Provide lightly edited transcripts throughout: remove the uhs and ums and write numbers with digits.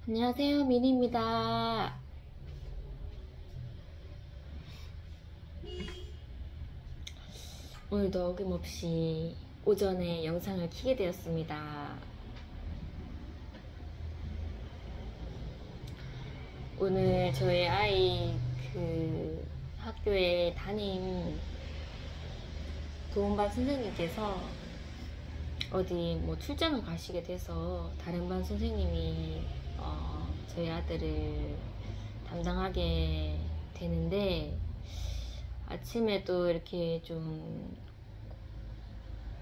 안녕하세요, 민입니다. 오늘도 어김없이 오전에 영상을 켜게 되었습니다. 오늘 저희 아이 학교에 담임 도움반 선생님께서 어디 출장을 가시게 돼서 다른 반 선생님이 저희 아들을 담당하게 되는데, 아침에 또 이렇게 좀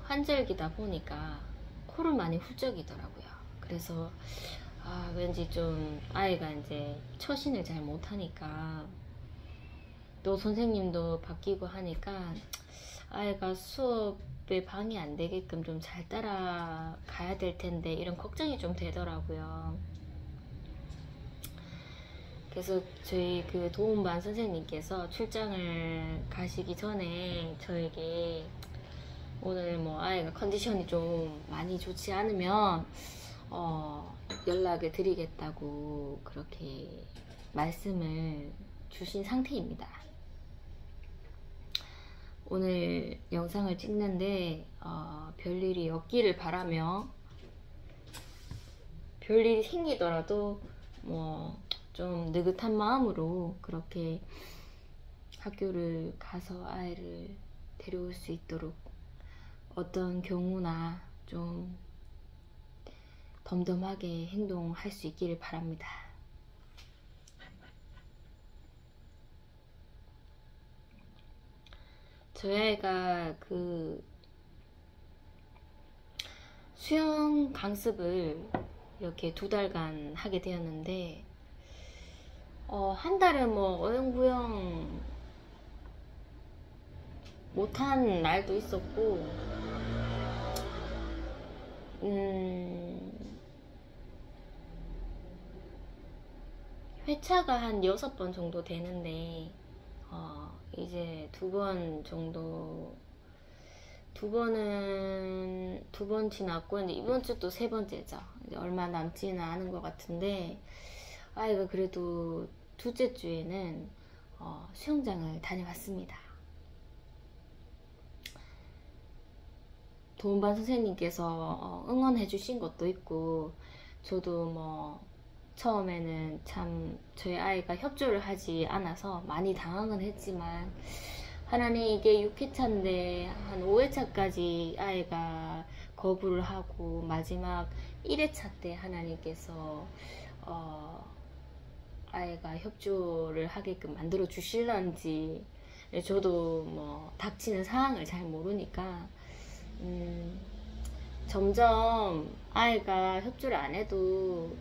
환절기다 보니까 코를 많이 훌쩍이더라고요. 그래서 왠지 좀 아이가 이제 처신을 잘 못하니까, 또 선생님도 바뀌고 하니까 아이가 수업에 방해 안 되게끔 좀 잘 따라가야 될 텐데, 이런 걱정이 좀 되더라고요. 그래서 저희 도움반 선생님께서 출장을 가시기 전에 저에게 오늘 아이가 컨디션이 좀 많이 좋지 않으면 연락을 드리겠다고 그렇게 말씀을 주신 상태입니다. 오늘 영상을 찍는데 별일이 없기를 바라며, 별일이 생기더라도 좀 느긋한 마음으로 그렇게 학교를 가서 아이를 데려올 수 있도록 어떤 경우나 좀 덤덤하게 행동할 수 있기를 바랍니다. 저희 아이가 수영 강습을 이렇게 2달간 하게 되었는데, 한 달은 어영부영 못한 날도 있었고, 회차가 한 6번 정도 되는데, 이제 2번 정도, 2번 지났고, 이제 이번 주 또 3번째죠. 이제 얼마 남지는 않은 것 같은데, 아이가 그래도 2째 주에는 수영장을 다녀왔습니다. 도움반 선생님께서 응원해 주신 것도 있고, 저도 처음에는 참 저희 아이가 협조를 하지 않아서 많이 당황은 했지만, 하나님, 이게 6회차인데 한 5회차까지 아이가 거부를 하고 마지막 1회차 때 하나님께서 아이가 협조를 하게끔 만들어 주실런지, 저도 닥치는 상황을 잘 모르니까 점점 아이가 협조를 안 해도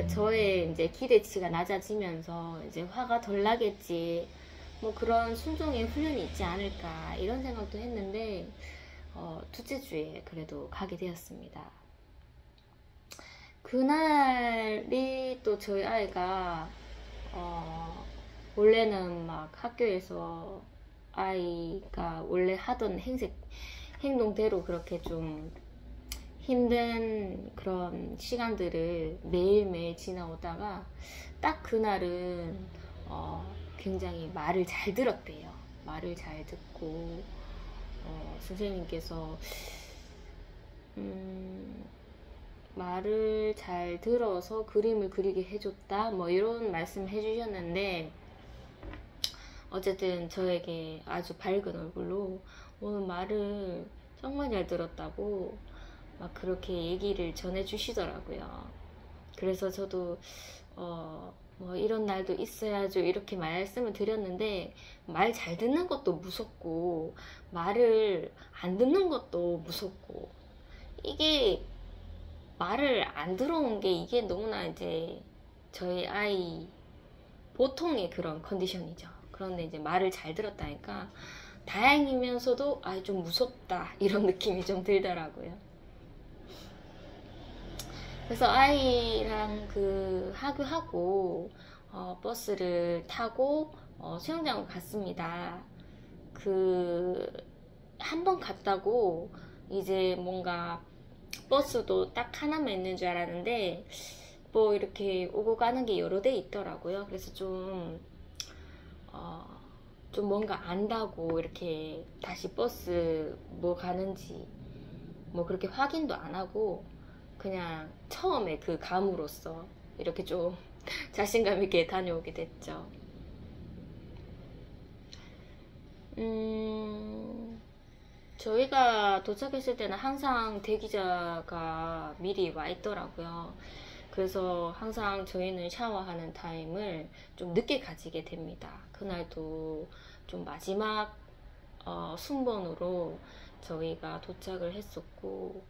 저의 이제 기대치가 낮아지면서 이제 화가 덜 나겠지, 그런 순종의 훈련이 있지 않을까, 이런 생각도 했는데 2째 주에 그래도 가게 되었습니다. 그날이 또 저희 아이가 원래는 학교에서 아이가 원래 하던 행동대로 그렇게 좀 힘든 그런 시간들을 매일매일 지나오다가, 딱 그날은 굉장히 말을 잘 들었대요. 말을 잘 듣고 선생님께서 말을 잘 들어서 그림을 그리게 해줬다, 이런 말씀 해주셨는데, 어쨌든 저에게 아주 밝은 얼굴로 오늘 말을 정말 잘 들었다고 그렇게 얘기를 전해주시더라고요. 그래서 저도 이런 날도 있어야죠, 이렇게 말씀을 드렸는데, 말 잘 듣는 것도 무섭고 말을 안 듣는 것도 무섭고, 이게 말을 안 들어온 게 이게 너무나 이제 저희 아이 보통의 그런 컨디션이죠. 그런데 이제 말을 잘 들었다니까 다행이면서도 좀 무섭다, 이런 느낌이 좀 들더라고요. 그래서 아이랑 하교하고 버스를 타고 수영장을 갔습니다. 한 번 갔다고 이제 뭔가 버스도 딱 하나만 있는 줄 알았는데, 뭐 이렇게 오고 가는 게 여러 대 있더라고요. 그래서 좀 뭔가 안다고 이렇게 다시 버스 뭐 가는지 뭐 그렇게 확인도 안 하고 그냥 처음에 그 감으로써 이렇게 좀 자신감 있게 다녀오게 됐죠. 저희가 도착했을 때는 항상 대기자가 미리 와 있더라고요. 그래서 항상 저희는 샤워하는 타임을 좀 늦게 가지게 됩니다. 그날도 좀 마지막 순번으로 저희가 도착을 했었고,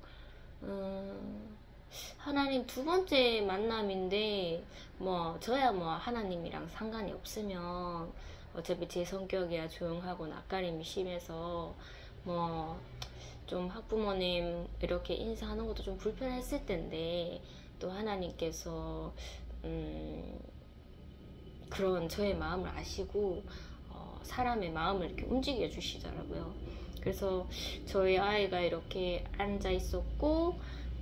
하나님 두 번째 만남인데, 뭐 저야 뭐 하나님이랑 상관이 없으면 어차피 제 성격이야 조용하고 낯가림이 심해서 뭐 좀 학부모님 이렇게 인사하는 것도 좀 불편했을 텐데, 또 하나님께서 그런 저의 마음을 아시고 사람의 마음을 이렇게 움직여 주시더라고요. 그래서 저희 아이가 이렇게 앉아 있었고,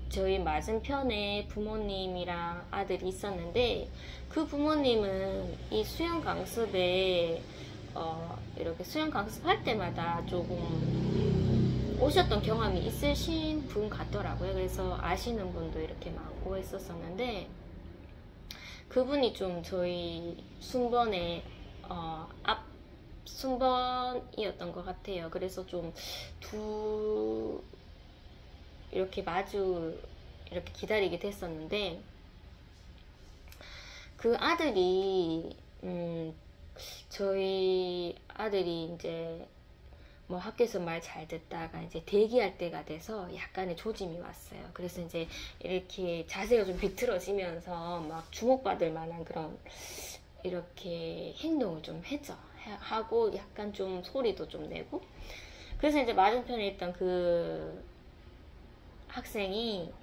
저희 맞은편에 부모님이랑 아들이 있었는데, 그 부모님은 이 수영 강습에 이렇게 수영 강습할 때마다 조금 오셨던 경험이 있으신 분 같더라고요. 그래서 아시는 분도 이렇게 많고 했었었는데, 그분이 좀 저희 순번에 앞 순번이었던 것 같아요. 그래서 좀 이렇게 마주 이렇게 기다리게 됐었는데, 그 아들이 저희 아들이 이제 뭐 학교에서 말 잘 듣다가 이제 대기할 때가 돼서 약간의 조짐이 왔어요. 그래서 이제 이렇게 자세가 좀 비틀어지면서 막 주목받을 만한 그런 이렇게 행동을 좀 했죠. 하고 약간 좀 소리도 좀 내고. 그래서 이제 맞은편에 있던 그 학생이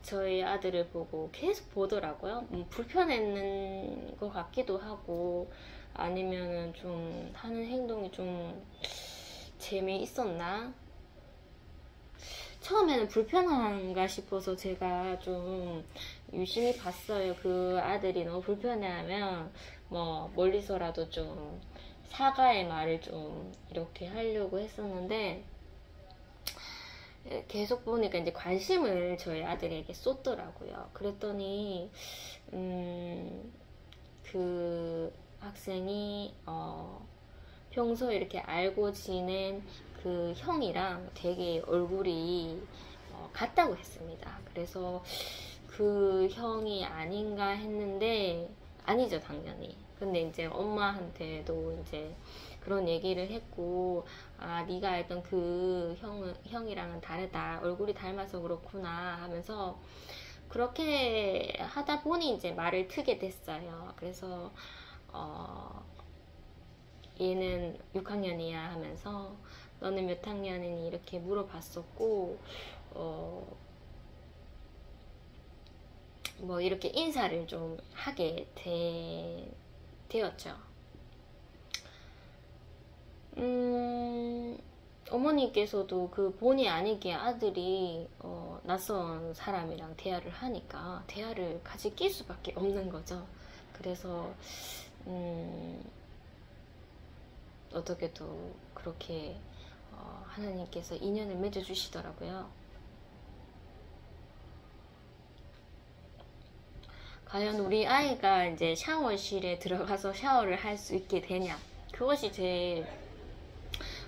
저희 아들을 보고 계속 보더라고요. 불편했는 것 같기도 하고, 아니면은 좀 하는 행동이 좀 재미있었나? 처음에는 불편한가 싶어서 제가 좀 유심히 봤어요. 그 아들이 너무 불편해하면 뭐 멀리서라도 좀 사과의 말을 좀 이렇게 하려고 했었는데, 계속 보니까 이제 관심을 저희 아들에게 쏟더라고요. 그랬더니 그 학생이 평소에 이렇게 알고 지낸 그 형이랑 되게 얼굴이 같다고 했습니다. 그래서 그 형이 아닌가 했는데, 아니죠 당연히. 근데 이제 엄마한테도 이제 그런 얘기를 했고, 아 네가 알던 그 형이랑은 다르다, 얼굴이 닮아서 그렇구나 하면서 그렇게 하다 보니 이제 말을 트게 됐어요. 그래서 얘는 6학년이야 하면서 너는 몇 학년이니 이렇게 물어봤었고, 뭐 이렇게 인사를 좀 하게 되었죠. 어머니께서도 그 본의 아니게 아들이 낯선 사람이랑 대화를 하니까 대화를 같이 낄 수밖에 없는 거죠. 그래서 어떻게도 그렇게 하나님께서 인연을 맺어주시더라고요. 과연 우리 아이가 이제 샤워실에 들어가서 샤워를 할 수 있게 되냐, 그것이 제일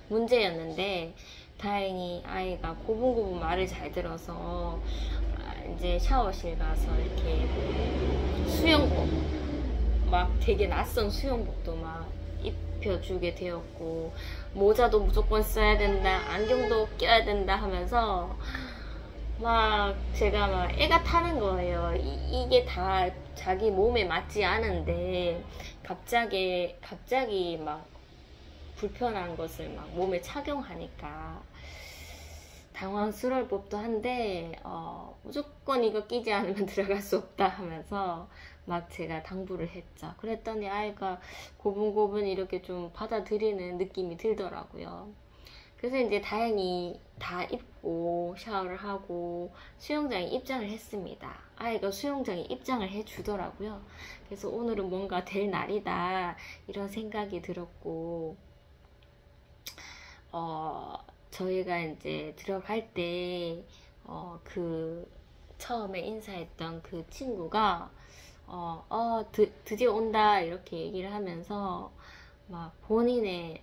문제였는데, 다행히 아이가 고분고분 말을 잘 들어서 이제 샤워실 가서 이렇게 수영복, 막 되게 낯선 수영복도 막 입혀주게 되었고, 모자도 무조건 써야 된다, 안경도 껴야 된다 하면서 막 제가 막 애가 타는 거예요. 이게 다 자기 몸에 맞지 않은데 갑자기 막 불편한 것을 막 몸에 착용하니까 당황스러울 법도 한데, 무조건 이거 끼지 않으면 들어갈 수 없다 하면서 막 제가 당부를 했죠. 그랬더니 아이가 고분고분 이렇게 좀 받아들이는 느낌이 들더라고요. 그래서 이제 다행히 다 입고 샤워를 하고 수영장에 입장을 했습니다. 아이가 수영장에 입장을 해주더라고요. 그래서 오늘은 뭔가 될 날이다 이런 생각이 들었고, 저희가 이제 들어갈 때, 처음에 인사했던 그 친구가, 드디어 온다 이렇게 얘기를 하면서 막 본인의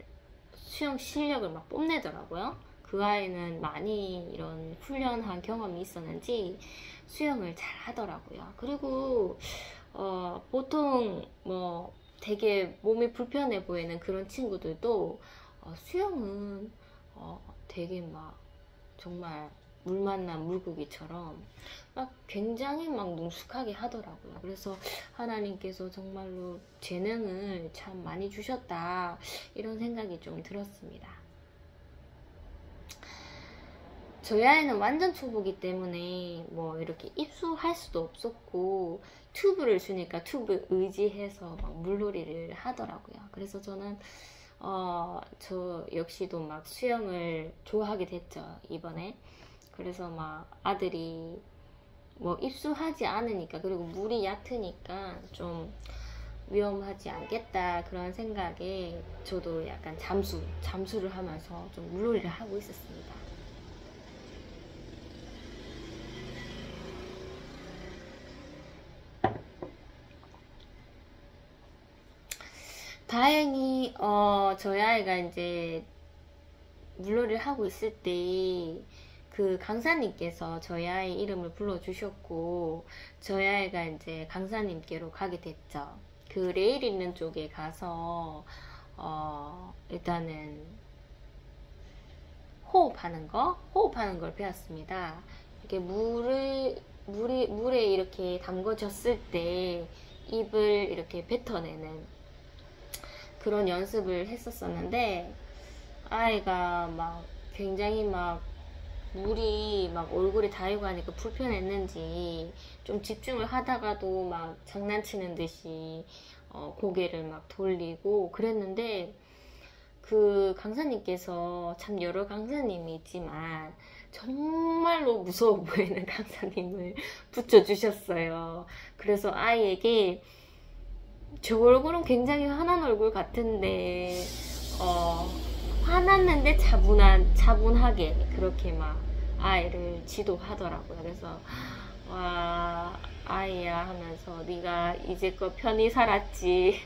수영 실력을 막 뽐내더라고요. 그 아이는 많이 이런 훈련한 경험이 있었는지 수영을 잘 하더라고요. 그리고 보통 뭐 되게 몸이 불편해 보이는 그런 친구들도 수영은 되게 막 정말 물 만난 물고기처럼 막 굉장히 막 능숙하게 하더라고요. 그래서 하나님께서 정말로 재능을 참 많이 주셨다 이런 생각이 좀 들었습니다. 저희 아이는 완전 초보기 때문에 뭐 이렇게 입수할 수도 없었고, 튜브를 주니까 튜브 의지해서 막 물놀이를 하더라고요. 그래서 저는 저 역시도 막 수영을 좋아하게 됐죠, 이번에. 그래서 막 아들이 뭐 입수하지 않으니까, 그리고 물이 얕으니까 좀 위험하지 않겠다 그런 생각에 저도 약간 잠수를 하면서 좀 물놀이를 하고 있었습니다. 다행히 저희 아이가 이제 물놀이를 하고 있을 때 그 강사님께서 저희 아이 이름을 불러주셨고, 저희 아이가 이제 강사님께로 가게 됐죠. 그 레일 있는 쪽에 가서 일단은 호흡하는 걸 배웠습니다. 이렇게 물에 이렇게 담궈졌을 때 입을 이렇게 뱉어내는 그런 연습을 했었었는데, 아이가 막 굉장히 막 물이 막 얼굴에 닿이고 하니까 불편했는지 좀 집중을 하다가도 막 장난치는 듯이 고개를 막 돌리고 그랬는데, 그 강사님께서 참 여러 강사님이 있지만 정말로 무서워 보이는 강사님을 붙여주셨어요. 그래서 아이에게 저 얼굴은 굉장히 화난 얼굴 같은데 화났는데 차분하게 그렇게 막 아이를 지도하더라고요. 그래서 와, 아이야 하면서 네가 이제껏 편히 살았지,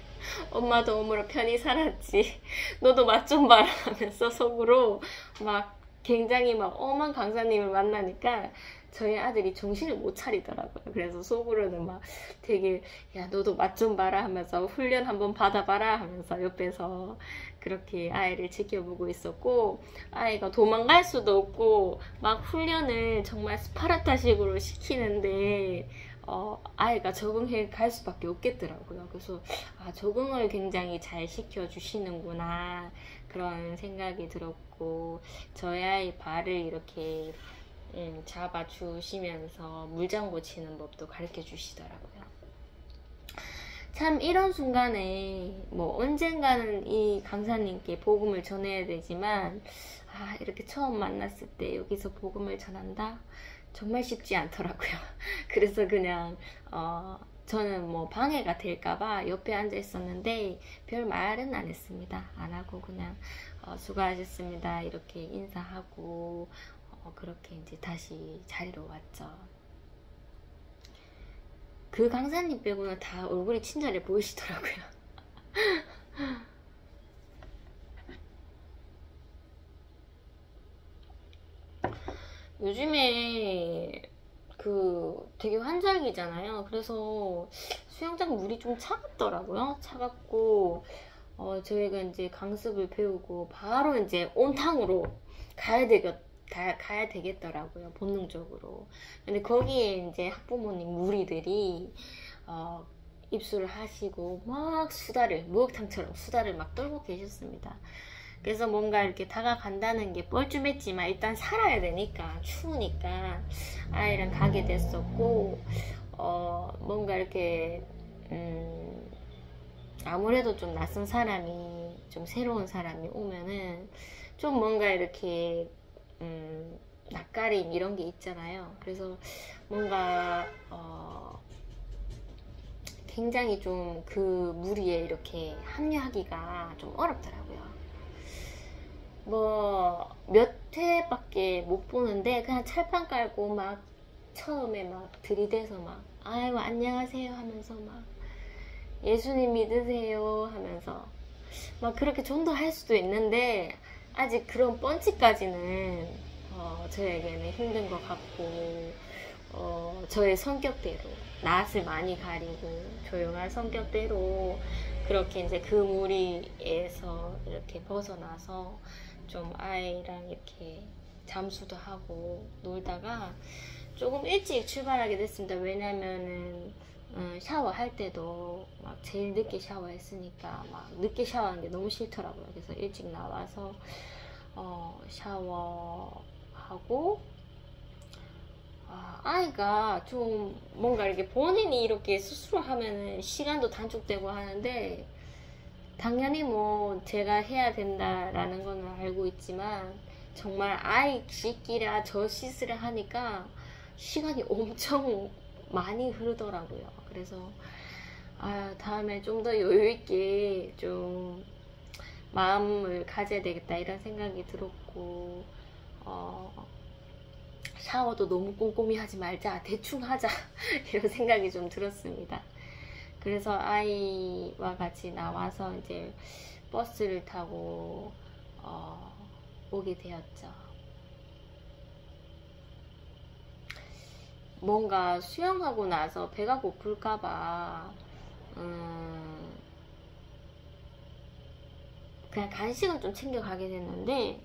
엄마도 오므로 편히 살았지, 너도 맛 좀 봐라 하면서 속으로 막 굉장히 막 엄한 강사님을 만나니까 저희 아들이 정신을 못 차리더라고요. 그래서 속으로는 막 되게 야 너도 맛 좀 봐라 하면서 훈련 한번 받아봐라 하면서 옆에서 그렇게 아이를 지켜보고 있었고, 아이가 도망갈 수도 없고 막 훈련을 정말 스파르타식으로 시키는데 아이가 적응해 갈 수밖에 없겠더라고요. 그래서 적응을 굉장히 잘 시켜주시는구나 그런 생각이 들었고, 저희 아이 발을 이렇게 잡아주시면서 물장구 치는 법도 가르쳐 주시더라고요. 참 이런 순간에 뭐 언젠가는 이 강사님께 복음을 전해야 되지만 이렇게 처음 만났을 때 여기서 복음을 전한다? 정말 쉽지 않더라고요. 그래서 그냥 저는 뭐 방해가 될까봐 옆에 앉아 있었는데 별 말은 안 했습니다. 안 하고 그냥 수고하셨습니다 이렇게 인사하고 그렇게 이제 다시 자리로 왔죠. 그 강사님 빼고는 다 얼굴이 친절해 보이시더라고요. 요즘에 되게 환절기잖아요. 그래서 수영장 물이 좀 차갑더라고요. 차갑고 저희가 이제 강습을 배우고 바로 이제 온탕으로 가야 되겠더라고요. 본능적으로. 근데 거기에 이제 학부모님 무리들이 입수를 하시고 막 목욕탕처럼 수다를 막 떨고 계셨습니다. 그래서 뭔가 이렇게 다가간다는 게 뻘쭘했지만 일단 살아야 되니까, 추우니까 아이랑 가게 됐었고, 뭔가 이렇게 아무래도 좀 낯선 사람이, 좀 새로운 사람이 오면은 좀 뭔가 이렇게 낯가림 이런 게 있잖아요. 그래서 뭔가 굉장히 좀 그 무리에 이렇게 합류하기가 좀 어렵더라고요. 뭐 몇 회밖에 못 보는데 그냥 찰판 깔고 막 처음에 막 들이대서 막 아유 안녕하세요 하면서 막 예수님 믿으세요 하면서 막 그렇게 전도할 수도 있는데 아직 그런 펀치까지는 저에게는 힘든 것 같고 저의 성격대로 낯을 많이 가리고 조용한 성격대로 그렇게 이제 그 무리에서 이렇게 벗어나서 좀 아이랑 이렇게 잠수도 하고 놀다가 조금 일찍 출발하게 됐습니다. 왜냐면은 샤워할 때도 막 제일 늦게 샤워했으니까 막 늦게 샤워하는 게 너무 싫더라고요. 그래서 일찍 나와서 샤워하고 아이가 좀 뭔가 이렇게 본인이 이렇게 스스로 하면은 시간도 단축되고 하는데 당연히 뭐 제가 해야 된다라는 거는 알고 있지만 정말 아이 씻기라 저 씻으라 하니까 시간이 엄청 많이 흐르더라고요. 그래서 다음에 좀 더 여유 있게 좀 마음을 가져야 되겠다 이런 생각이 들었고 샤워도 너무 꼼꼼히 하지 말자 대충 하자 이런 생각이 좀 들었습니다. 그래서 아이와 같이 나와서 이제 버스를 타고 오게 되었죠. 뭔가 수영하고 나서 배가 고플까봐 그냥 간식은 좀 챙겨가게 됐는데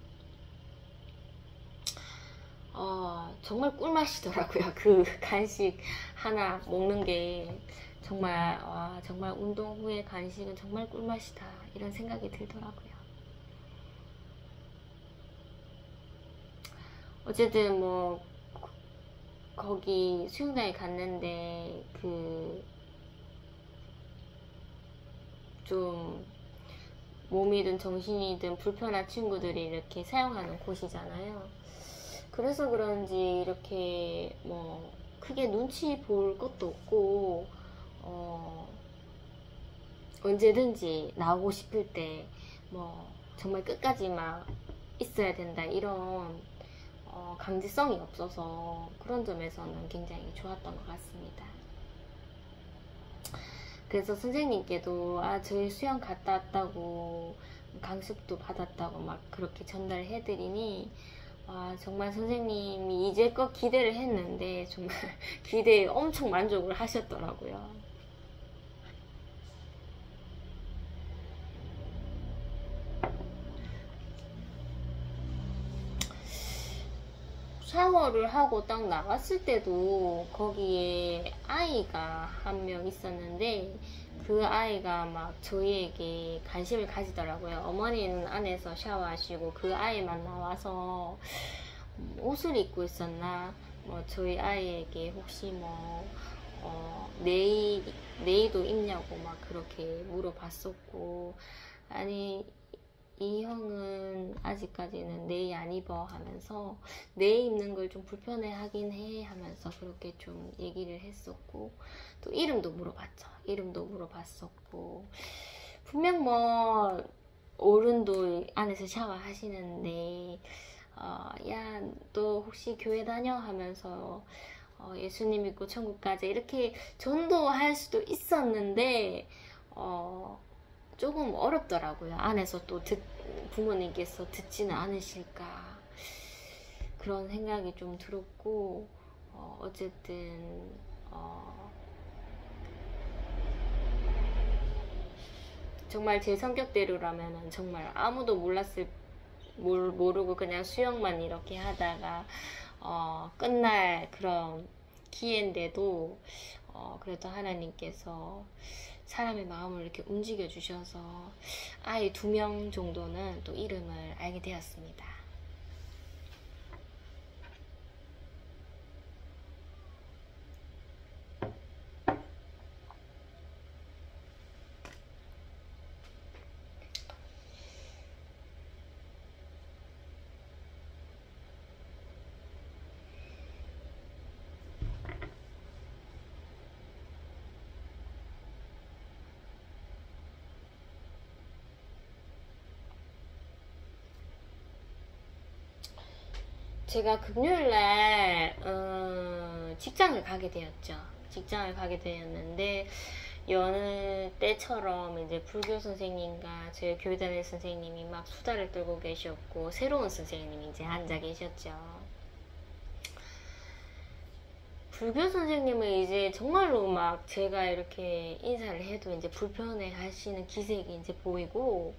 정말 꿀맛이더라고요. 그 간식 하나 먹는 게 정말 정말 운동 후에 간식은 정말 꿀맛이다 이런 생각이 들더라고요. 어쨌든 뭐 거기 수영장에 갔는데 좀 몸이든 정신이든 불편한 친구들이 이렇게 사용하는 곳이잖아요. 그래서 그런지 이렇게 뭐 크게 눈치 볼 것도 없고 언제든지 나오고 싶을 때 뭐 정말 끝까지 막 있어야 된다 이런 강제성이 없어서 그런 점에서는 굉장히 좋았던 것 같습니다. 그래서 선생님께도 저희 수영 갔다 왔다고 강습도 받았다고 막 그렇게 전달해드리니 정말 선생님이 이제껏 기대를 했는데 정말 기대에 엄청 만족을 하셨더라고요. 샤워를 하고 딱 나갔을 때도 거기에 아이가 한 명 있었는데 그 아이가 막 저희에게 관심을 가지더라고요. 어머니는 안에서 샤워하시고 그 아이만 나와서 옷을 입고 있었나 뭐 저희 아이에게 혹시 뭐 네이도 입냐고 막 그렇게 물어봤었고 아니 이 형은 아직까지는 네이 안 입어 하면서 네이 입는 걸 좀 불편해 하긴 해 하면서 그렇게 좀 얘기를 했었고 또 이름도 물어봤죠. 이름도 물어봤었고 분명 뭐 어른도 안에서 샤워하시는데 야 너 혹시 교회 다녀 하면서 예수님 믿고 천국 가자 이렇게 전도할 수도 있었는데 조금 어렵더라고요. 안에서 또 부모님께서 듣지는 않으실까 그런 생각이 좀 들었고 어쨌든 정말 제 성격대로라면 정말 아무도 모르고 그냥 수영만 이렇게 하다가 끝날 그런 기회인데도 그래도 하나님께서 사람의 마음을 이렇게 움직여 주셔서 아이 2명 정도는 또 이름을 알게 되었습니다. 제가 금요일날 직장을 가게 되었죠. 직장을 가게 되었는데 여느 때처럼 이제 불교 선생님과 저희 교회다닐 선생님이 막 수다를 떨고 계셨고 새로운 선생님이 이제 앉아 계셨죠. 불교 선생님은 이제 정말로 막 제가 이렇게 인사를 해도 이제 불편해 하시는 기색이 이제 보이고,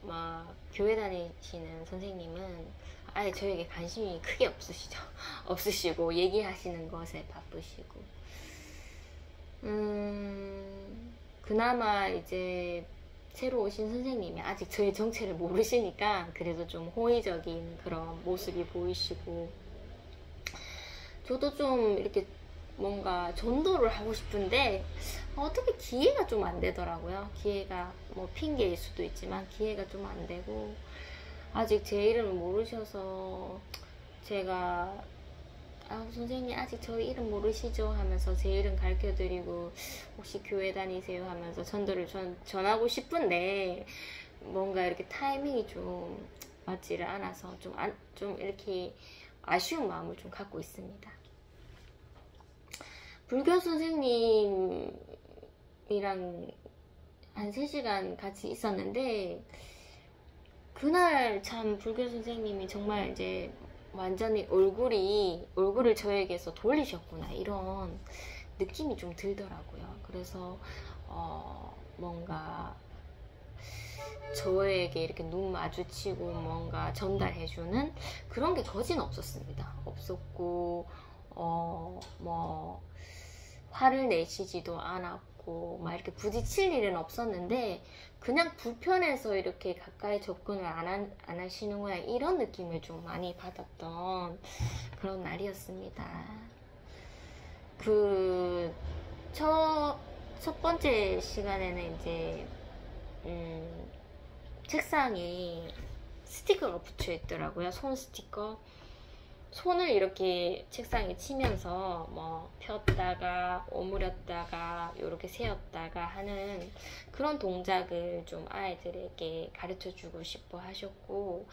막 교회 다니시는 선생님은 아예 저에게 관심이 크게 없으시죠. 없으시고 얘기하시는 것에 바쁘시고, 그나마 이제 새로 오신 선생님이 아직 저의 정체를 모르시니까 그래도 좀 호의적인 그런 모습이 보이시고, 저도 좀 이렇게 뭔가 전도를 하고 싶은데 어떻게 기회가 좀 안 되더라고요. 기회가 뭐 핑계일 수도 있지만 기회가 좀 안 되고, 아직 제 이름을 모르셔서 제가 선생님 아직 저희 이름 모르시죠? 하면서 제 이름 가르쳐드리고 혹시 교회 다니세요? 하면서 전도를 전하고 싶은데 뭔가 이렇게 타이밍이 좀 맞지를 않아서 좀 이렇게 아쉬운 마음을 좀 갖고 있습니다. 불교 선생님이랑 한 3시간 같이 있었는데 그날 참 불교 선생님이 정말 이제 완전히 얼굴을 저에게서 돌리셨구나 이런 느낌이 좀 들더라고요. 그래서 뭔가 저에게 이렇게 눈 마주치고 뭔가 전달해주는 그런 게 거진 없었습니다. 없었고 뭐 화를 내시지도 않았고 막 이렇게 부딪힐 일은 없었는데 그냥 불편해서 이렇게 가까이 접근을 안 하시는구나 이런 느낌을 좀 많이 받았던 그런 날이었습니다. 첫 번째 시간에는 이제 책상에 스티커가 붙여 있더라고요. 손 스티커. 손을 이렇게 책상에 치면서 뭐 폈다가 오므렸다가 이렇게 세웠다가 하는 그런 동작을 좀 아이들에게 가르쳐 주고 싶어 하셨고,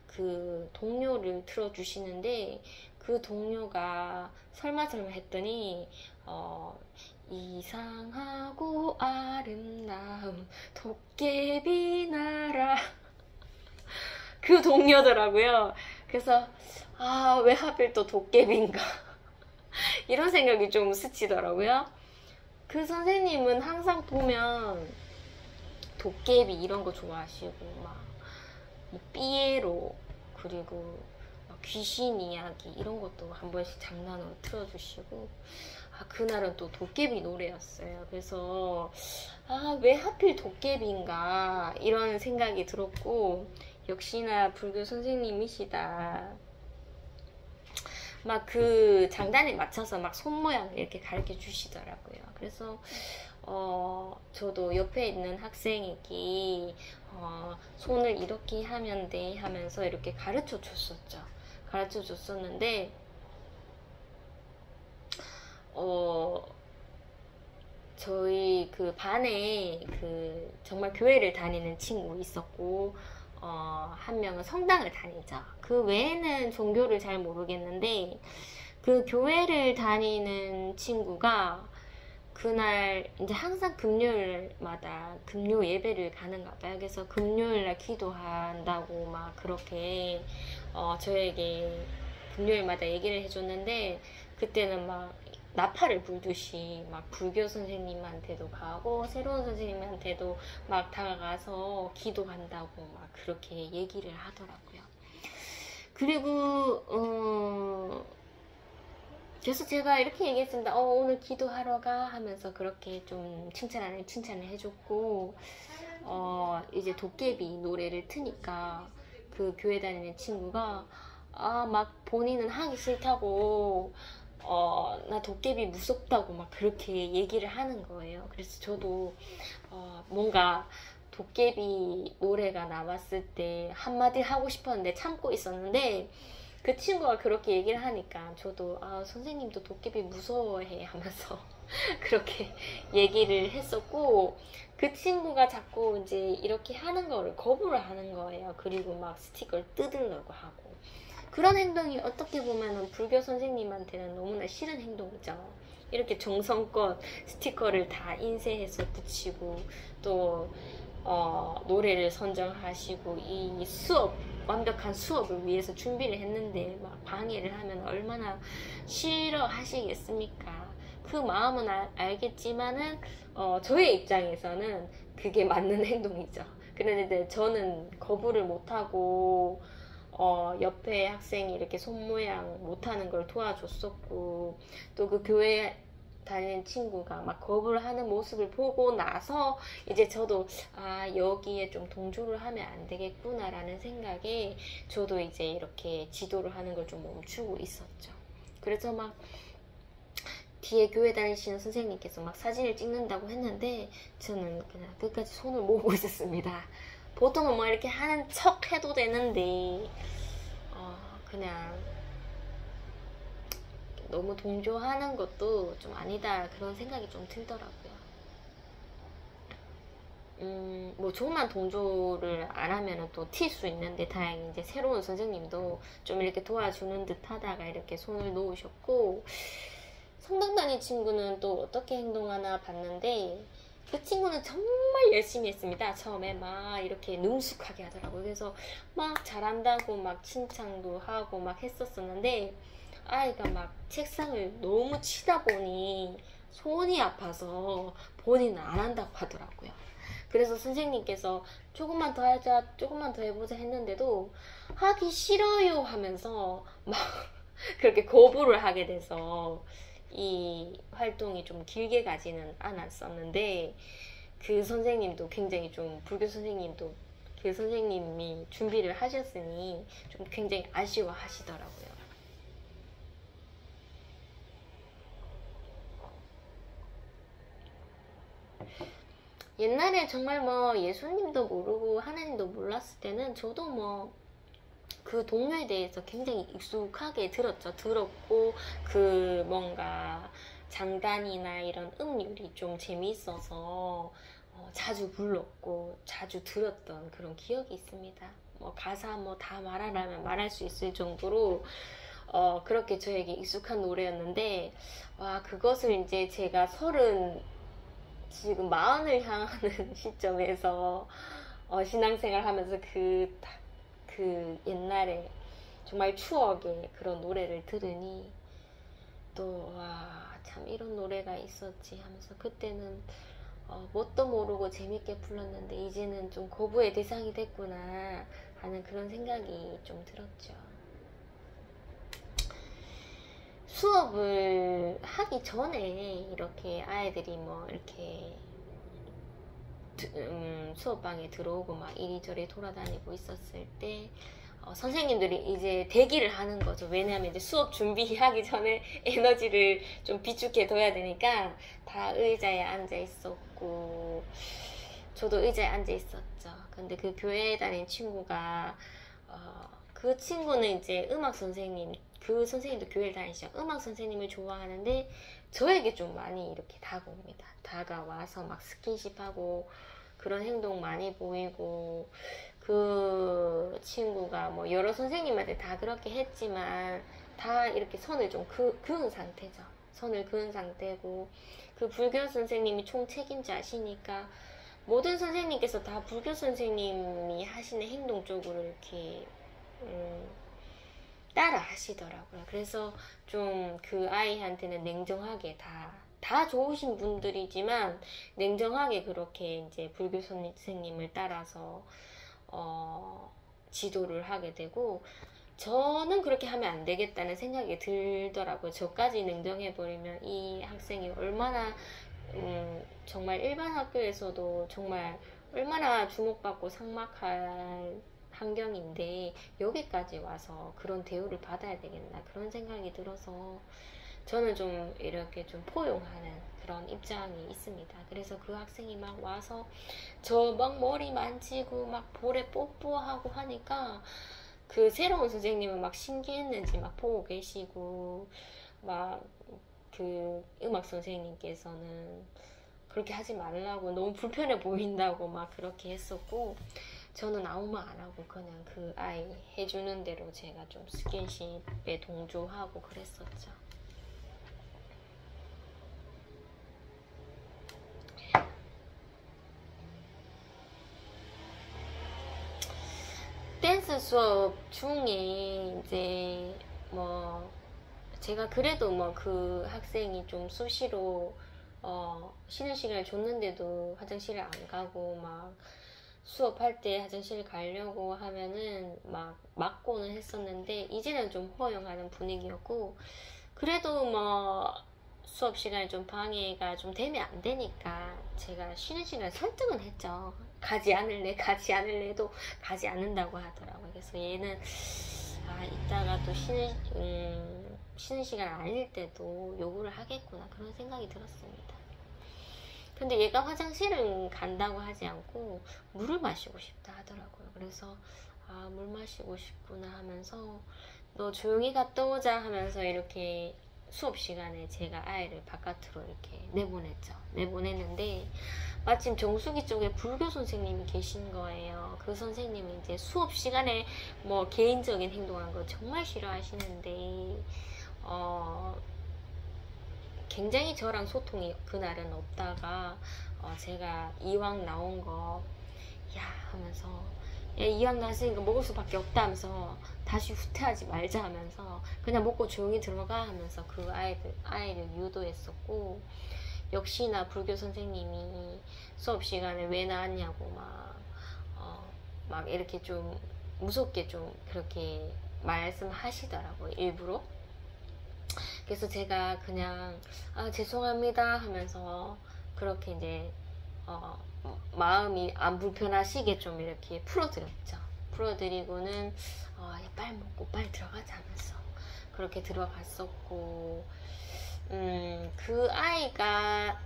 그 동요를 틀어주시는데 그 동요가 설마 했더니 이상하고 아름다운 도깨비 나라 그 동요더라고요. 그래서 왜 하필 또 도깨비인가 이런 생각이 좀 스치더라고요. 그 선생님은 항상 보면 도깨비 이런 거 좋아하시고 막 뭐 삐에로 그리고 막 귀신 이야기 이런 것도 한 번씩 장난으로 틀어주시고, 그날은 또 도깨비 노래였어요. 그래서 왜 하필 도깨비인가 이런 생각이 들었고, 역시나 불교 선생님이시다. 막 그 장단에 맞춰서 막 손 모양을 이렇게 가르쳐 주시더라고요. 그래서 저도 옆에 있는 학생에게 손을 이렇게 하면 돼 하면서 이렇게 가르쳐 줬었죠. 가르쳐 줬었는데 저희 그 반에 그 정말 교회를 다니는 친구 있었고, 한 명은 성당을 다니죠. 그 외에는 종교를 잘 모르겠는데 그 교회를 다니는 친구가 그날 이제 항상 금요일마다 금요 예배를 가는가 봐요. 그래서 금요일날 기도한다고 막 그렇게 저에게 금요일마다 얘기를 해줬는데, 그때는 막 나팔을 불듯이 막 불교 선생님한테도 가고 새로운 선생님한테도 막 다가가서 기도한다고 막 그렇게 얘기를 하더라고요. 그리고 그래서 제가 이렇게 얘기했습니다. 오늘 기도하러 가 하면서 그렇게 좀 칭찬을 해줬고, 이제 도깨비 노래를 트니까 그 교회 다니는 친구가 막 본인은 하기 싫다고 나 도깨비 무섭다고 막 그렇게 얘기를 하는 거예요. 그래서 저도 뭔가 도깨비 노래가 나왔을 때 한마디 하고 싶었는데 참고 있었는데, 그 친구가 그렇게 얘기를 하니까 저도 선생님도 도깨비 무서워해 하면서 그렇게 얘기를 했었고, 그 친구가 자꾸 이제 이렇게 하는 거를 거부를 하는 거예요. 그리고 막 스티커를 뜯으려고 하고. 그런 행동이 어떻게 보면은 불교 선생님한테는 너무나 싫은 행동이죠. 이렇게 정성껏 스티커를 다 인쇄해서 붙이고, 또 노래를 선정하시고, 이 수업, 완벽한 수업을 위해서 준비를 했는데 막 방해를 하면 얼마나 싫어하시겠습니까? 그 마음은 알겠지만은 저의 입장에서는 그게 맞는 행동이죠. 그런데 저는 거부를 못하고 옆에 학생이 이렇게 손 모양 못하는 걸 도와줬었고, 또 그 교회 다니는 친구가 막 거부를 하는 모습을 보고 나서 이제 저도 여기에 좀 동조를 하면 안 되겠구나라는 생각에 저도 이제 이렇게 지도를 하는 걸 좀 멈추고 있었죠. 그래서 막 뒤에 교회 다니시는 선생님께서 막 사진을 찍는다고 했는데 저는 그냥 끝까지 손을 모으고 있었습니다. 보통은 뭐 이렇게 하는 척 해도 되는데 그냥 너무 동조하는 것도 좀 아니다, 그런 생각이 좀 들더라고요. 뭐 조금만 동조를 안 하면은 또 튈 수 있는데, 다행히 이제 새로운 선생님도 좀 이렇게 도와주는 듯 하다가 이렇게 손을 놓으셨고, 성당 다닌 친구는 또 어떻게 행동하나 봤는데, 그 친구는 정말 열심히 했습니다. 처음에 막 이렇게 능숙하게 하더라고요. 그래서 막 잘한다고 막 칭찬도 하고 막 했었었는데, 아이가 막 책상을 너무 치다 보니 손이 아파서 본인은 안 한다고 하더라고요. 그래서 선생님께서 조금만 더 하자, 조금만 더 해보자 했는데도 하기 싫어요 하면서 막 그렇게 거부를 하게 돼서 이 활동이 좀 길게 가지는 않았었는데, 그 선생님도 굉장히 좀, 불교 선생님도 그 선생님이 준비를 하셨으니 좀 굉장히 아쉬워하시더라고요. 옛날에 정말 뭐 예수님도 모르고 하나님도 몰랐을 때는 저도 뭐 그 동요에 대해서 굉장히 익숙하게 들었고, 그 뭔가 장단이나 이런 음률이 좀 재미있어서 자주 불렀고 자주 들었던 그런 기억이 있습니다. 뭐 가사 뭐 다 말하라면 말할 수 있을 정도로 그렇게 저에게 익숙한 노래였는데, 와, 그것을 이제 제가 지금 40을 향하는 시점에서 신앙생활 하면서 그 옛날에 정말 추억의 그런 노래를 들으니 또, 와, 참 이런 노래가 있었지 하면서, 그때는 뭣도 모르고 재밌게 불렀는데 이제는 좀 거부의 대상이 됐구나 하는 그런 생각이 좀 들었죠. 수업을 하기 전에 이렇게 아이들이 뭐 이렇게 수업방에 들어오고 막 이리저리 돌아다니고 있었을 때 선생님들이 이제 대기를 하는 거죠. 왜냐하면 이제 수업 준비하기 전에 에너지를 좀 비축해 둬야 되니까 다 의자에 앉아 있었고, 저도 의자에 앉아 있었죠. 근데 그 교회에 다닌 친구가 그 친구는 이제 음악 선생님, 그 선생님도 교회를 다니시죠. 음악 선생님을 좋아하는데 저에게 좀 많이 이렇게 다가옵니다. 다가와서 막 스킨십하고 그런 행동 많이 보이고, 그 친구가 뭐 여러 선생님한테 다 그렇게 했지만 다 이렇게 선을 좀 그은 상태죠. 선을 그은 상태고, 그 불교 선생님이 총 책임자시니까 모든 선생님께서 다 불교 선생님이 하시는 행동 쪽으로 이렇게 따라 하시더라고요. 그래서 좀 그 아이한테는 냉정하게 다 좋으신 분들이지만 냉정하게 그렇게 이제 불교 선생님을 따라서 지도를 하게 되고, 저는 그렇게 하면 안 되겠다는 생각이 들더라고요. 저까지 냉정해버리면 이 학생이 얼마나 정말 일반 학교에서도 정말 얼마나 주목받고 삭막할 환경인데 여기까지 와서 그런 대우를 받아야 되겠나, 그런 생각이 들어서 저는 좀 이렇게 좀 포용하는 그런 입장이 있습니다. 그래서 그 학생이 막 와서 저 막 머리 만지고 막 볼에 뽀뽀하고 하니까 그 새로운 선생님은 막 신기했는지 막 보고 계시고, 막 그 음악 선생님께서는 그렇게 하지 말라고, 너무 불편해 보인다고 막 그렇게 했었고, 저는 아무 말 안 하고 그냥 그 아이 해주는 대로 제가 좀 스킨십에 동조하고 그랬었죠. 댄스 수업 중에 이제 뭐 제가 그래도 뭐 그 학생이 좀 수시로 쉬는 시간을 줬는데도 화장실을 안 가고 막 수업할 때 화장실 가려고 하면은 막 막고는 했었는데, 이제는 좀 허용하는 분위기였고, 그래도 뭐 수업 시간에 좀 방해가 좀 되면 안 되니까 제가 쉬는 시간에 설득은 했죠. 가지 않을래, 가지 않을래 해도 가지 않는다고 하더라고요. 그래서 얘는 이따가 또 쉬는 시간 아닐 때도 요구를 하겠구나, 그런 생각이 들었습니다. 근데 얘가 화장실은 간다고 하지 않고 물을 마시고 싶다 하더라고요. 그래서 물 마시고 싶구나 하면서 너 조용히 갔다 오자 하면서 이렇게 수업 시간에 제가 아이를 바깥으로 이렇게 내보냈는데, 마침 정수기 쪽에 불교 선생님이 계신 거예요. 그 선생님이 이제 수업 시간에 뭐 개인적인 행동한 거 정말 싫어하시는데, 굉장히 저랑 소통이 그날은 없다가 제가 이왕 나온 거 야 하면서, 야, 이왕 나왔으니까 먹을 수밖에 없다면서 다시 후퇴하지 말자 하면서 그냥 먹고 조용히 들어가 하면서 그 아이를 유도했었고, 역시나 불교 선생님이 수업 시간에 왜 나왔냐고 막 이렇게 좀 무섭게 좀 그렇게 말씀하시더라고요, 일부러. 그래서 제가 그냥 죄송합니다 하면서 그렇게 이제 마음이 안 불편하시게 좀 이렇게 풀어드렸죠. 풀어드리고는 빨리 먹고 빨리 들어가자 하면서 그렇게 들어갔었고, 그 아이가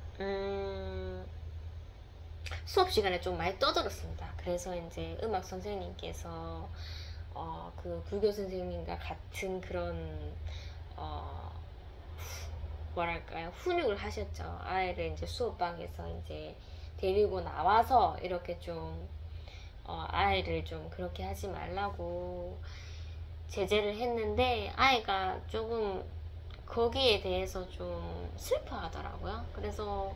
수업 시간에 좀 많이 떠들었습니다. 그래서 이제 음악 선생님께서 그 불교 선생님과 같은 그런 뭐랄까요, 훈육을 하셨죠. 아이를 이제 수업방에서 이제 데리고 나와서 이렇게 좀 아이를 좀 그렇게 하지 말라고 제재를 했는데, 아이가 조금 거기에 대해서 좀 슬퍼하더라고요. 그래서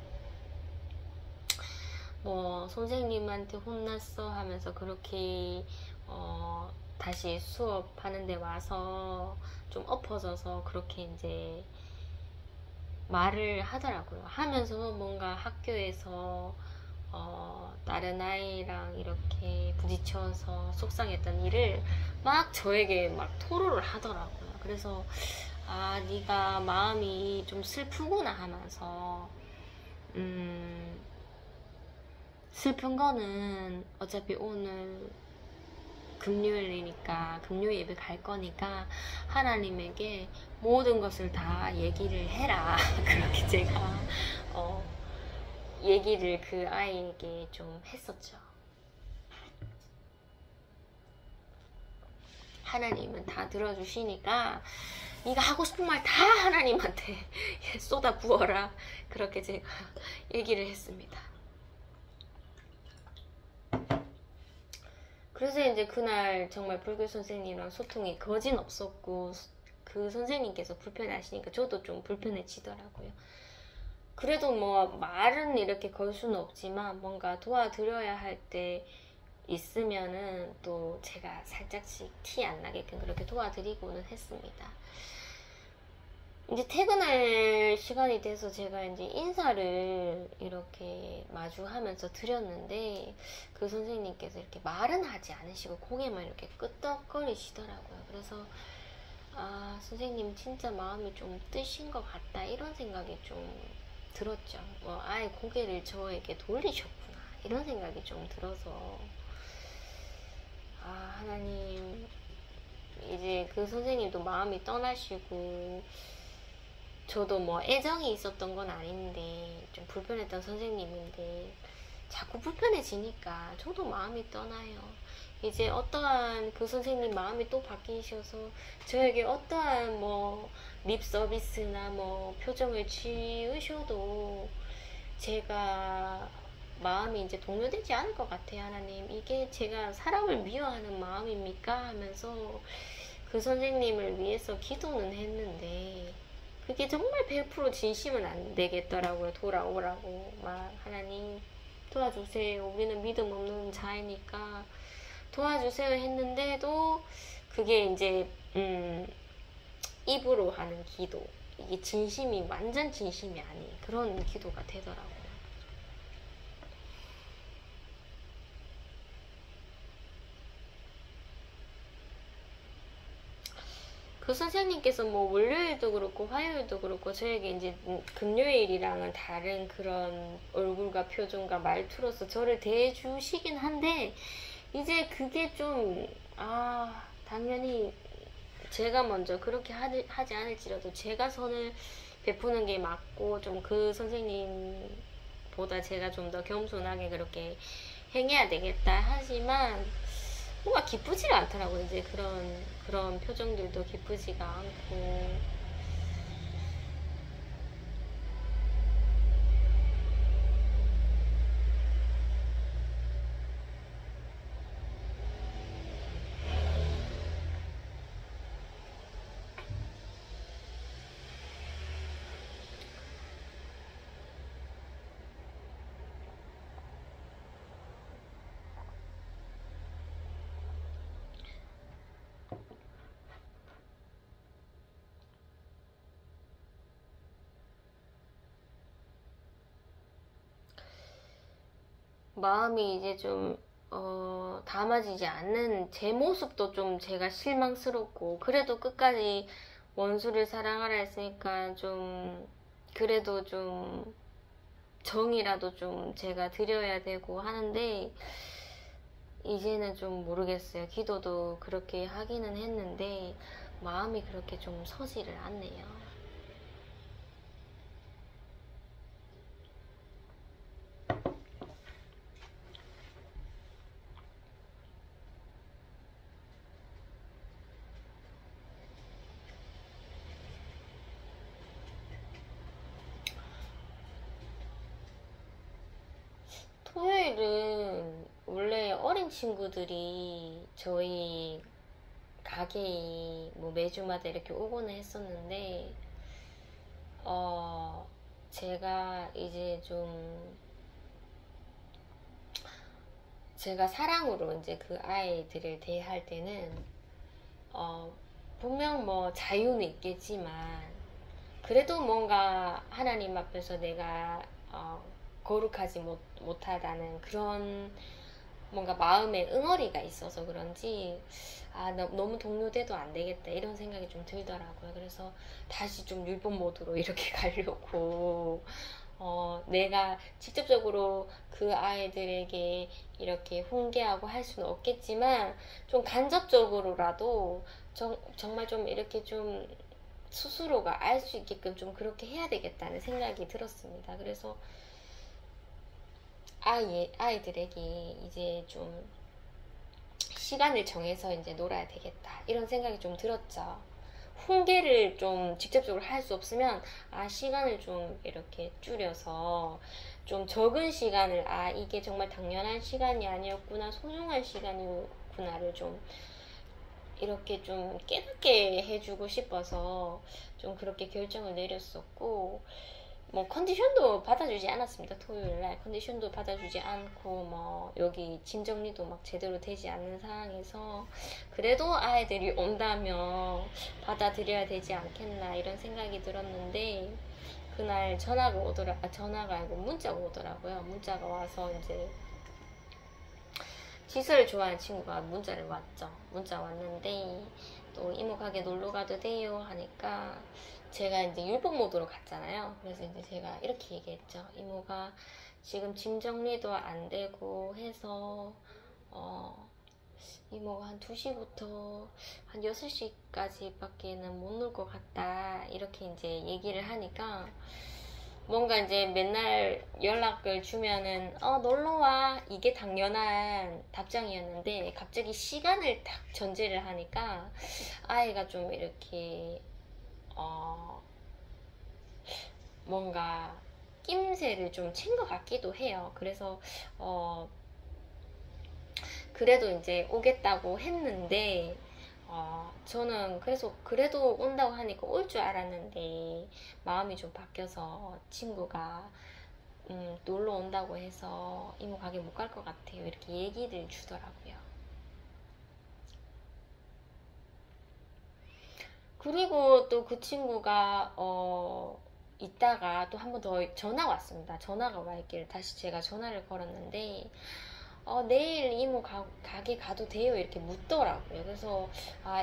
뭐 선생님한테 혼났어 하면서 그렇게 다시 수업하는데 와서 좀 엎어져서 그렇게 이제 말을 하더라고요. 하면서 뭔가 학교에서 다른 아이랑 이렇게 부딪혀서 속상했던 일을 막 저에게 막 토로를 하더라고요. 그래서 네가 마음이 좀 슬프구나 하면서 슬픈 거는 어차피 오늘 금요일이니까 금요 예배 갈 거니까 하나님에게 모든 것을 다 얘기를 해라. 그렇게 제가 얘기를 그 아이에게 좀 했었죠. 하나님은 다 들어주시니까 네가 하고 싶은 말 다 하나님한테 쏟아 부어라. 그렇게 제가 얘기를 했습니다. 그래서 이제 그날 정말 불교 선생님이랑 소통이 거진 없었고, 그 선생님께서 불편해하시니까 저도 좀 불편해지더라고요. 그래도 뭐 말은 이렇게 걸 수는 없지만 뭔가 도와드려야 할 때 있으면은 또 제가 살짝씩 티 안 나게끔 그렇게 도와드리고는 했습니다. 이제 퇴근할 시간이 돼서 제가 이제 인사를 이렇게 마주하면서 드렸는데, 그 선생님께서 이렇게 말은 하지 않으시고 고개만 이렇게 끄덕거리시더라고요. 그래서 선생님 진짜 마음이 좀 뜨신 것 같다, 이런 생각이 좀 들었죠. 아예 고개를 저에게 돌리셨구나, 이런 생각이 좀 들어서 하나님, 이제 그 선생님도 마음이 떠나시고 저도 뭐 애정이 있었던 건 아닌데 좀 불편했던 선생님인데 자꾸 불편해지니까 저도 마음이 떠나요. 이제 어떠한 그 선생님 마음이 또 바뀌셔서 저에게 어떠한 뭐 립 서비스나 뭐 표정을 지으셔도 제가 마음이 이제 동요되지 않을 것 같아요. 하나님, 이게 제가 사람을 미워하는 마음입니까? 하면서 그 선생님을 위해서 기도는 했는데 그게 정말 100% 진심은 안 되겠더라고요. 돌아오라고 막 하나님 도와주세요. 우리는 믿음 없는 자이니까 도와주세요 했는데도 그게 이제 입으로 하는 기도, 이게 진심이 완전 진심이 아닌 그런 기도가 되더라고요. 그 선생님께서 뭐 월요일도 그렇고 화요일도 그렇고 저에게 이제 금요일이랑은 다른 그런 얼굴과 표정과 말투로서 저를 대해주시긴 한데 이제 그게 좀 당연히 제가 먼저 그렇게 하지 않을지라도 제가 선을 베푸는 게 맞고 좀 그 선생님보다 제가 좀 더 겸손하게 그렇게 행해야 되겠다 하지만 뭔가 기쁘지가 않더라고요. 이제 그런 표정들도 기쁘지가 않고. 마음이 이제 좀 담아지지 않는 제 모습도 좀 제가 실망스럽고 그래도 끝까지 원수를 사랑하라 했으니까 좀 그래도 좀 정이라도 좀 제가 드려야 되고 하는데 이제는 좀 모르겠어요. 기도도 그렇게 하기는 했는데 마음이 그렇게 좀 서지를 않네요. 토요일은 원래 어린 친구들이 저희 가게에 뭐 매주마다 이렇게 오고는 했었는데 제가 이제 좀 제가 사랑으로 이제 그 아이들을 대할 때는 분명 뭐 자유는 있겠지만 그래도 뭔가 하나님 앞에서 내가 거룩하지 못하다는 그런 뭔가 마음에 응어리가 있어서 그런지 너무 동요돼도 안 되겠다 이런 생각이 좀 들더라고요. 그래서 다시 좀 율법 모드로 이렇게 가려고 내가 직접적으로 그 아이들에게 이렇게 훈계하고 할 수는 없겠지만 좀 간접적으로라도 정말 좀 이렇게 좀 스스로가 알 수 있게끔 좀 그렇게 해야 되겠다는 생각이 들었습니다. 그래서 아이들에게 이제 좀 시간을 정해서 이제 놀아야 되겠다 이런 생각이 좀 들었죠. 훈계를 좀 직접적으로 할 수 없으면 시간을 좀 이렇게 줄여서 좀 적은 시간을 이게 정말 당연한 시간이 아니었구나 소중한 시간이구나를 좀 이렇게 좀 깨닫게 해주고 싶어서 좀 그렇게 결정을 내렸었고 뭐 컨디션도 받아주지 않았습니다. 토요일날 컨디션도 받아주지 않고 뭐 여기 짐 정리도 막 제대로 되지 않는 상황에서 그래도 아이들이 온다면 받아들여야 되지 않겠나 이런 생각이 들었는데 그날 전화가 아니고 문자가 오더라고요. 문자가 와서 이제 지수를 좋아하는 친구가 문자를 왔죠. 문자 왔는데 또 이모 가게 놀러 가도 돼요 하니까 제가 이제 율법 모드로 갔잖아요. 그래서 이제 제가 이렇게 얘기했죠. 이모가 지금 짐 정리도 안 되고 해서 이모가 한 2시부터 한 6시까지 밖에는 못 놀 것 같다 이렇게 이제 얘기를 하니까 뭔가 이제 맨날 연락을 주면은 놀러와 이게 당연한 답장이었는데 갑자기 시간을 딱 전제를 하니까 아이가 좀 이렇게 뭔가 낌새를 좀 챈 것 같기도 해요. 그래서 그래도 이제 오겠다고 했는데 저는 그래도 온다고 하니까 올 줄 알았는데 마음이 좀 바뀌어서 친구가 놀러 온다고 해서 이모 가게 못 갈 것 같아요. 이렇게 얘기를 주더라고요. 그리고 또 그 친구가 이따가 또 한 번 더 전화 왔습니다. 전화가 와 있기를 다시 제가 전화를 걸었는데 내일 이모 가게 가도 돼요? 이렇게 묻더라고요. 그래서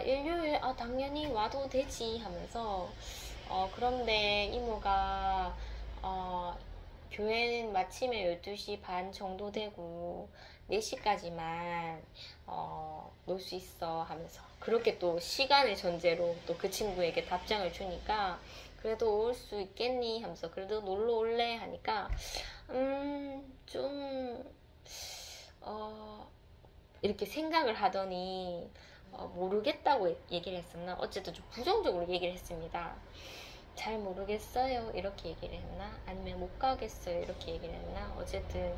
일요일 당연히 와도 되지 하면서 그런데 이모가 교회는 마침에 12시 반 정도 되고 4시까지만 놀 수 있어 하면서 그렇게 또 시간의 전제로 또 그 친구에게 답장을 주니까 그래도 올 수 있겠니 하면서 그래도 놀러 올래 하니까 좀 이렇게 생각을 하더니 모르겠다고 얘기를 했었나? 어쨌든 좀 부정적으로 얘기를 했습니다. 잘 모르겠어요 이렇게 얘기를 했나? 아니면 못 가겠어요 이렇게 얘기를 했나? 어쨌든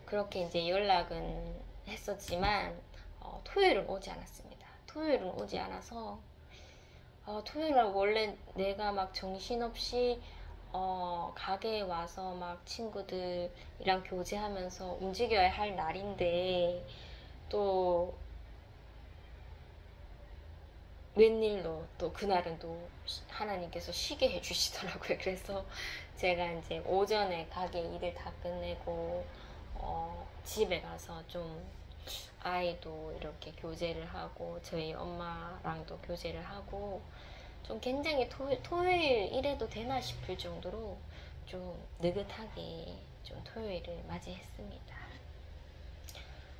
그렇게 이제 연락은 했었지만 토요일은 오지 않았습니다. 토요일은 오지 않아서 토요일날 원래 내가 막 정신없이 가게에 와서 막 친구들이랑 교제하면서 움직여야 할 날인데 또 웬일로 또 그날은 또 하나님께서 쉬게 해주시더라고요. 그래서 제가 이제 오전에 가게 일을 다 끝내고 집에 가서 좀 아이도 이렇게 교제를 하고 저희 엄마랑도 교제를 하고 좀 굉장히 토요일 이래도 되나 싶을 정도로 좀 느긋하게 좀 토요일을 맞이했습니다.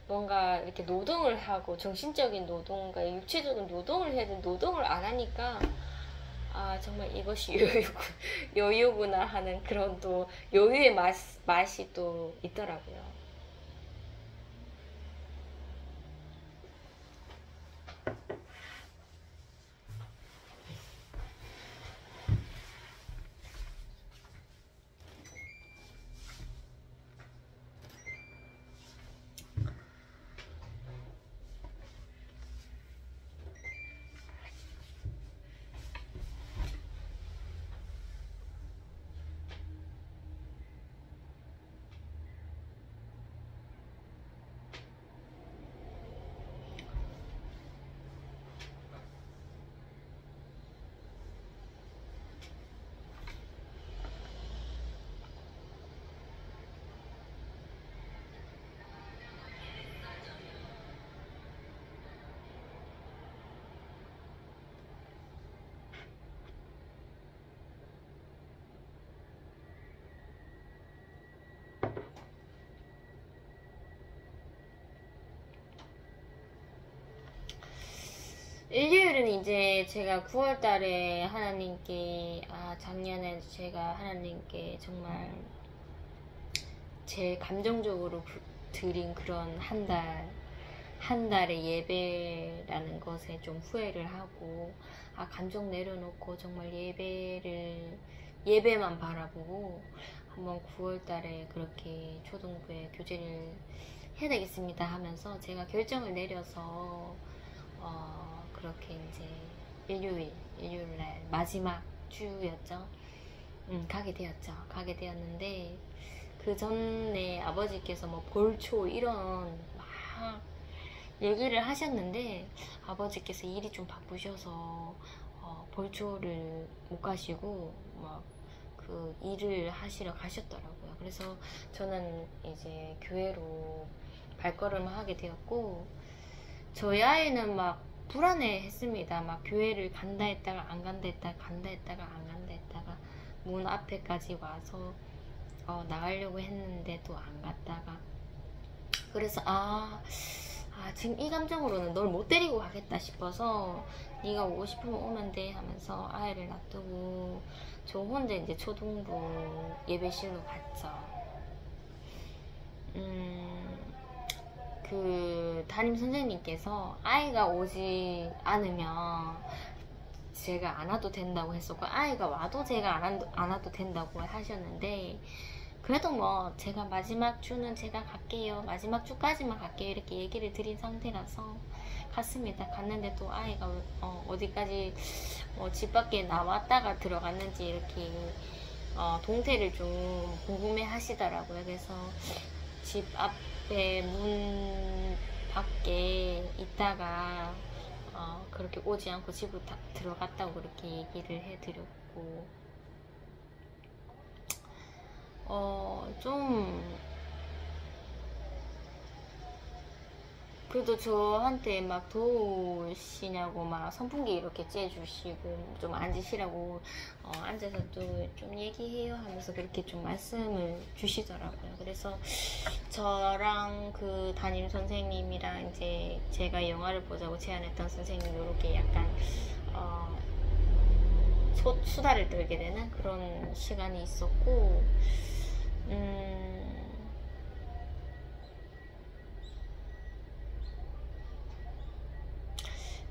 뭔가 이렇게 노동을 하고 정신적인 노동과 육체적인 노동을 해야 되는 노동을 안 하니까 정말 이것이 여유구나 하는 그런 또 여유의 맛이 또 있더라고요. 일요일은 이제 제가 9월 달에 하나님께, 작년에 제가 하나님께 정말 제 감정적으로 드린 그런 한 달의 예배라는 것에 좀 후회를 하고, 감정 내려놓고 정말 예배만 바라보고 한번 9월 달에 그렇게 초등부에 교제를 해야 되겠습니다 하면서 제가 결정을 내려서 그렇게 이제 일요일날 마지막 주였죠. 가게 되었는데 그 전에 아버지께서 뭐 볼초 이런 막 얘기를 하셨는데 아버지께서 일이 좀 바쁘셔서 볼초를 못 가시고 막 그 일을 하시러 가셨더라고요. 그래서 저는 이제 교회로 발걸음을 하게 되었고 저희 아이는 막 불안해 했습니다. 막 교회를 간다 했다가 안 간다 했다가 간다 했다가 안 간다 했다가 문 앞에까지 와서 나가려고 했는데도 안 갔다가 그래서 아, 지금 이 감정으로는 널 못 데리고 가겠다 싶어서 네가 오고 싶으면 오면 돼 하면서 아이를 놔두고 저 혼자 이제 초등부 예배실로 갔죠. 그 담임 선생님께서 아이가 오지 않으면 제가 안 와도 된다고 했었고, 아이가 와도 제가 안 와도 된다고 하셨는데, 그래도 뭐 제가 마지막 주는 제가 갈게요, 마지막 주까지만 갈게요, 이렇게 얘기를 드린 상태라서 갔습니다. 갔는데 또 아이가 어디까지 집 밖에 나왔다가 들어갔는지 이렇게 동태를 좀 궁금해 하시더라고요. 그래서 집 앞에 문 밖에 있다가 그렇게 오지 않고 집으로 들어갔다고 그렇게 얘기를 해드렸고, 좀 그래도 저한테 막 도우시냐고 막 선풍기 이렇게 쬐주시고 좀 앉으시라고 앉아서 또 좀 얘기해요 하면서 그렇게 좀 말씀을 주시더라고요. 그래서 저랑 그 담임 선생님이랑 이제 제가 영화를 보자고 제안했던 선생님 이렇게 약간 수다를 떨게 되는 그런 시간이 있었고,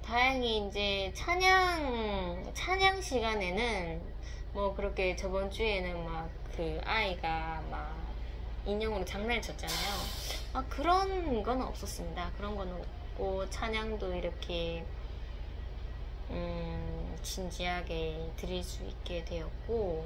다행히 이제 찬양 시간에는 뭐 그렇게 저번 주에는 막 그 아이가 막 인형으로 장난을 쳤잖아요. 그런 건 없었습니다. 그런 건 없고, 찬양도 이렇게 진지하게 드릴 수 있게 되었고,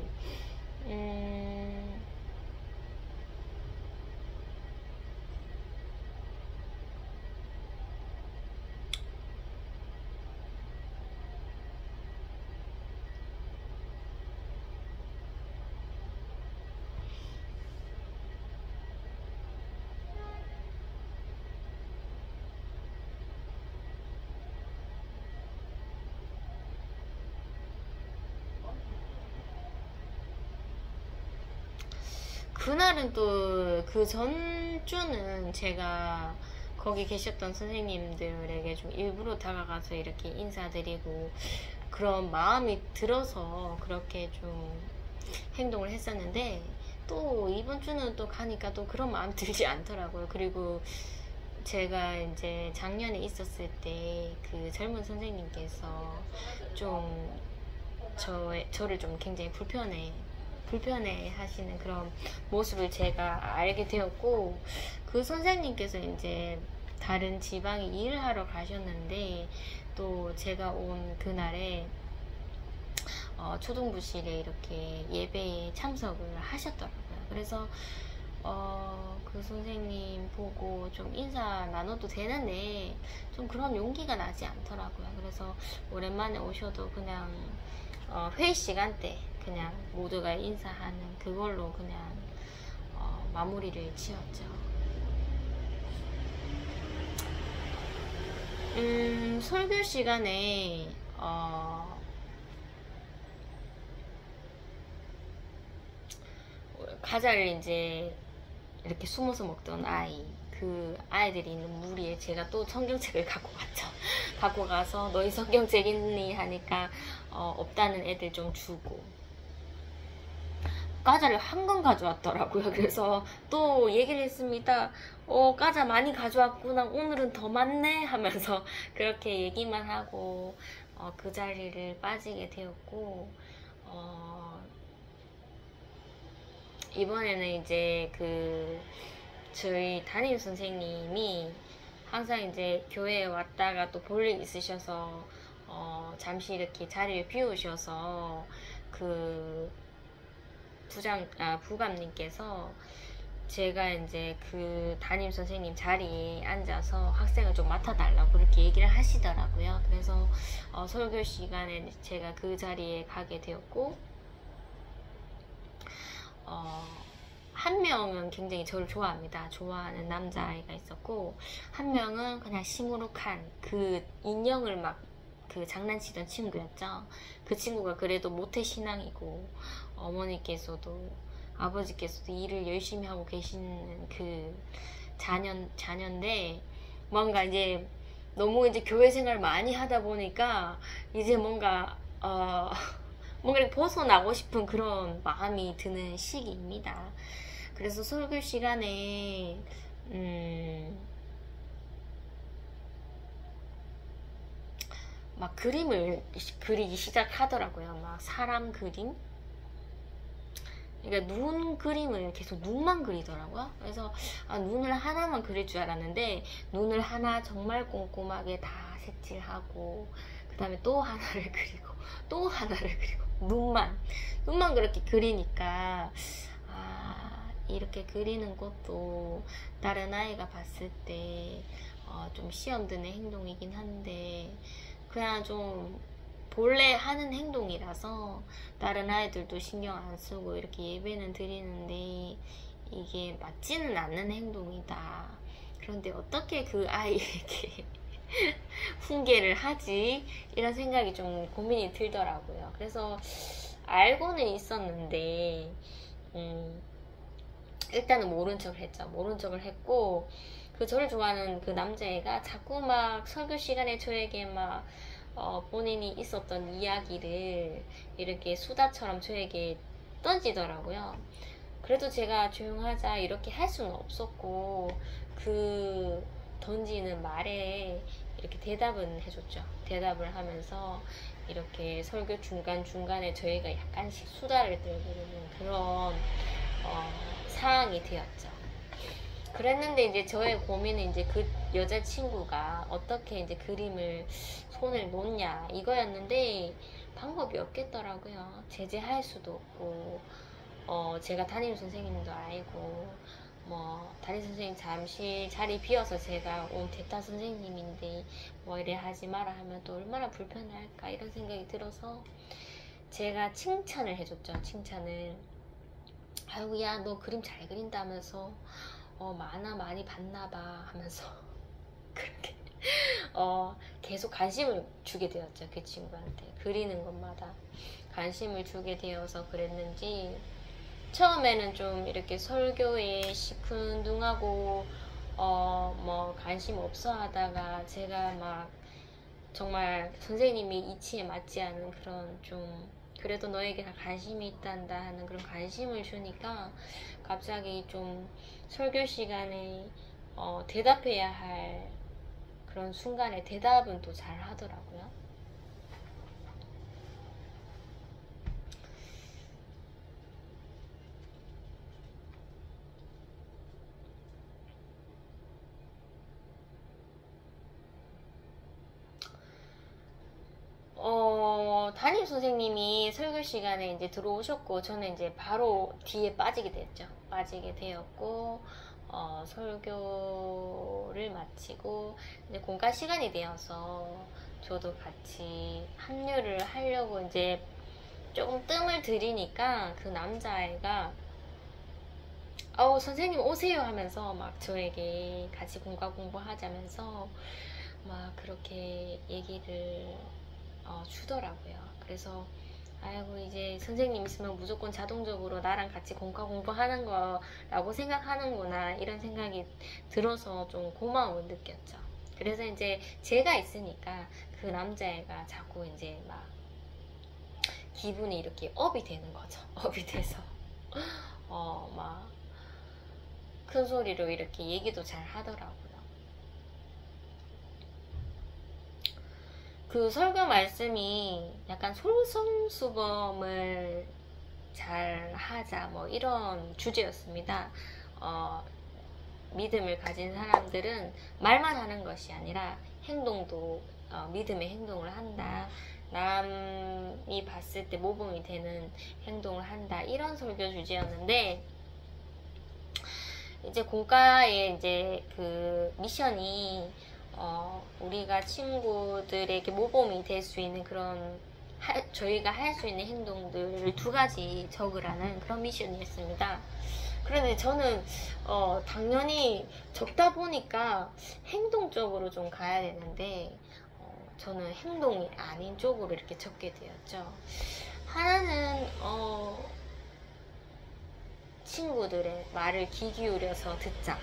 그날은 또 그 전주는 제가 거기 계셨던 선생님들에게 좀 일부러 다가가서 이렇게 인사드리고 그런 마음이 들어서 그렇게 좀 행동을 했었는데, 또 이번 주는 또 가니까 또 그런 마음 들지 않더라고요. 그리고 제가 이제 작년에 있었을 때 그 젊은 선생님께서 좀 저를 좀 굉장히 불편해 하시는 그런 모습을 제가 알게 되었고, 그 선생님께서 이제 다른 지방에 일을 하러 가셨는데 또 제가 온 그날에 초등부실에 이렇게 예배에 참석을 하셨더라고요. 그래서 그 선생님 보고 좀 인사 나눠도 되는데 좀 그런 용기가 나지 않더라고요. 그래서 오랜만에 오셔도 그냥 회의 시간 때 그냥 모두가 인사하는 그걸로 그냥 마무리를 지었죠. 설교 시간에 과자를 이제 이렇게 숨어서 먹던 그 아이들이 있는 무리에 제가 또 성경책을 갖고 갔죠. 갖고 가서 너희 성경책 있니 하니까 없다는 애들 좀 주고, 과자를 한 건 가져왔더라고요. 그래서 또 얘기를 했습니다. 과자 많이 가져왔구나, 오늘은 더 많네 하면서 그렇게 얘기만 하고 그 자리를 빠지게 되었고, 이번에는 이제 저희 담임 선생님이 항상 이제 교회에 왔다가 또 볼 일 있으셔서 잠시 이렇게 자리를 비우셔서 그 부감님께서 제가 이제 그 담임 선생님 자리에 앉아서 학생을 좀 맡아달라고 그렇게 얘기를 하시더라고요. 그래서 설교 시간에 제가 그 자리에 가게 되었고, 한 명은 굉장히 저를 좋아합니다. 좋아하는 남자아이가 있었고, 한 명은 그냥 시무룩한 그 인형을 막 그 장난치던 친구였죠. 그 친구가 그래도 모태신앙이고 어머니께서도 아버지께서도 일을 열심히 하고 계시는 그 자녀인데, 뭔가 이제 너무 이제 교회 생활 많이 하다 보니까 이제 뭔가 뭔가 이렇게 벗어나고 싶은 그런 마음이 드는 시기입니다. 그래서 설교 시간에 막 그림을 그리기 시작하더라고요. 막 사람 그림. 그러니까 눈 그림을 계속 눈만 그리더라고요. 그래서 눈을 하나만 그릴 줄 알았는데 눈을 하나 정말 꼼꼼하게 다 색칠하고 그 다음에 또 하나를 그리고 또 하나를 그리고 눈만 그렇게 그리니까 이렇게 그리는 것도 다른 아이가 봤을 때 좀 시험 드는 행동이긴 한데 그냥 좀 본래 하는 행동이라서 다른 아이들도 신경 안 쓰고 이렇게 예배는 드리는데 이게 맞지는 않는 행동이다. 그런데 어떻게 그 아이에게 훈계를 하지? 이런 생각이 좀 고민이 들더라고요. 그래서 알고는 있었는데 일단은 모른 척을 했죠. 모른 척을 했고 그 저를 좋아하는 그 남자애가 자꾸 막 설교 시간에 저에게 막 본인이 있었던 이야기를 이렇게 수다처럼 저에게 던지더라고요. 그래도 제가 조용하자 이렇게 할 수는 없었고 그 던지는 말에 이렇게 대답은 해줬죠. 대답을 하면서 이렇게 설교 중간중간에 저희가 약간씩 수다를 떨고 있는 그런 상황이 되었죠. 그랬는데 이제 저의 고민은 이제 그 여자친구가 어떻게 이제 그림을 손을 놓냐 이거였는데 방법이 없겠더라고요. 제재할 수도 없고 제가 담임 선생님도 알고 뭐 담임 선생님 잠시 자리 비어서 제가 온 대타 선생님인데 뭐 이래 하지 마라 하면 또 얼마나 불편할까 이런 생각이 들어서 제가 칭찬을 해줬죠. 칭찬을. 아이고 야 너 그림 잘 그린다면서 만화 많이 봤나봐 하면서 그렇게 계속 관심을 주게 되었죠. 그 친구한테 그리는 것마다 관심을 주게 되어서 그랬는지 처음에는 좀 이렇게 설교에 시큰둥하고 뭐 관심 없어 하다가 제가 막 정말 선생님이 이치에 맞지 않은 그런 좀 그래도 너에게 다 관심이 있단다 하는 그런 관심을 주니까 갑자기 좀 설교 시간에 대답해야 할 그런 순간에 대답은 또 잘 하더라고요. 담임 선생님이 설교 시간에 이제 들어오셨고 저는 이제 바로 뒤에 빠지게 됐죠. 빠지게 되었고 설교를 마치고 이제 공과 시간이 되어서 저도 같이 합류를 하려고 이제 조금 뜸을 들이니까 그 남자애가 선생님 오세요 하면서 막 저에게 같이 공과 공부하자면서 막 그렇게 얘기를 주더라고요. 그래서 아이고 이제 선생님 있으면 무조건 자동적으로 나랑 같이 공과 공부하는 거라고 생각하는구나 이런 생각이 들어서 좀 고마움을 느꼈죠. 그래서 이제 제가 있으니까 그 남자애가 자꾸 이제 막 기분이 이렇게 업이 되는 거죠. 업이 돼서 막 큰 소리로 이렇게 얘기도 잘 하더라고요. 그 설교 말씀이 약간 솔선수범을 잘 하자 뭐 이런 주제였습니다. 믿음을 가진 사람들은 말만 하는 것이 아니라 행동도 믿음의 행동을 한다. 남이 봤을 때 모범이 되는 행동을 한다. 이런 설교 주제였는데 이제 공과의 이제 그 미션이 우리가 친구들에게 모범이 될 수 있는 그런 저희가 할 수 있는 행동들을 2가지 적으라는 그런 미션이었습니다. 그런데 저는 당연히 적다 보니까 행동적으로 좀 가야 되는데 저는 행동이 아닌 쪽으로 이렇게 적게 되었죠. 하나는 친구들의 말을 귀 기울여서 듣자.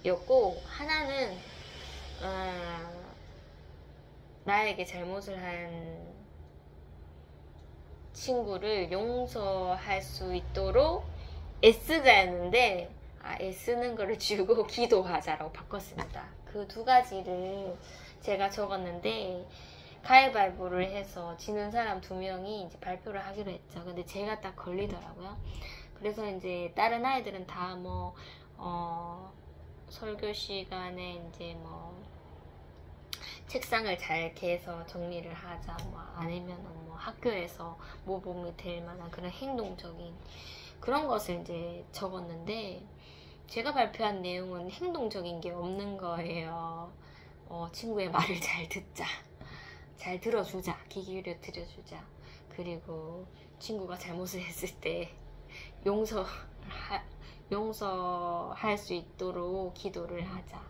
였고, 하나는 나에게 잘못을 한 친구를 용서할 수 있도록 애쓰자였는데, 애쓰는 거를 주고 기도하자라고 바꿨습니다. 그 두 가지를 제가 적었는데, 가위바위보를 해서 지는 사람 2명이 이제 발표를 하기로 했죠. 근데 제가 딱 걸리더라고요. 그래서 이제 다른 아이들은 다 뭐 설교 시간에 이제 뭐 책상을 잘 개서 정리를 하자, 뭐 아니면 뭐 학교에서 모범이 될 만한 그런 행동적인 그런 것을 이제 적었는데, 제가 발표한 내용은 행동적인 게 없는 거예요. 친구의 말을 잘 듣자, 잘 들어주자, 귀 기울여 들어주자, 그리고 친구가 잘못을 했을 때 용서할 수 있도록 기도를 하자.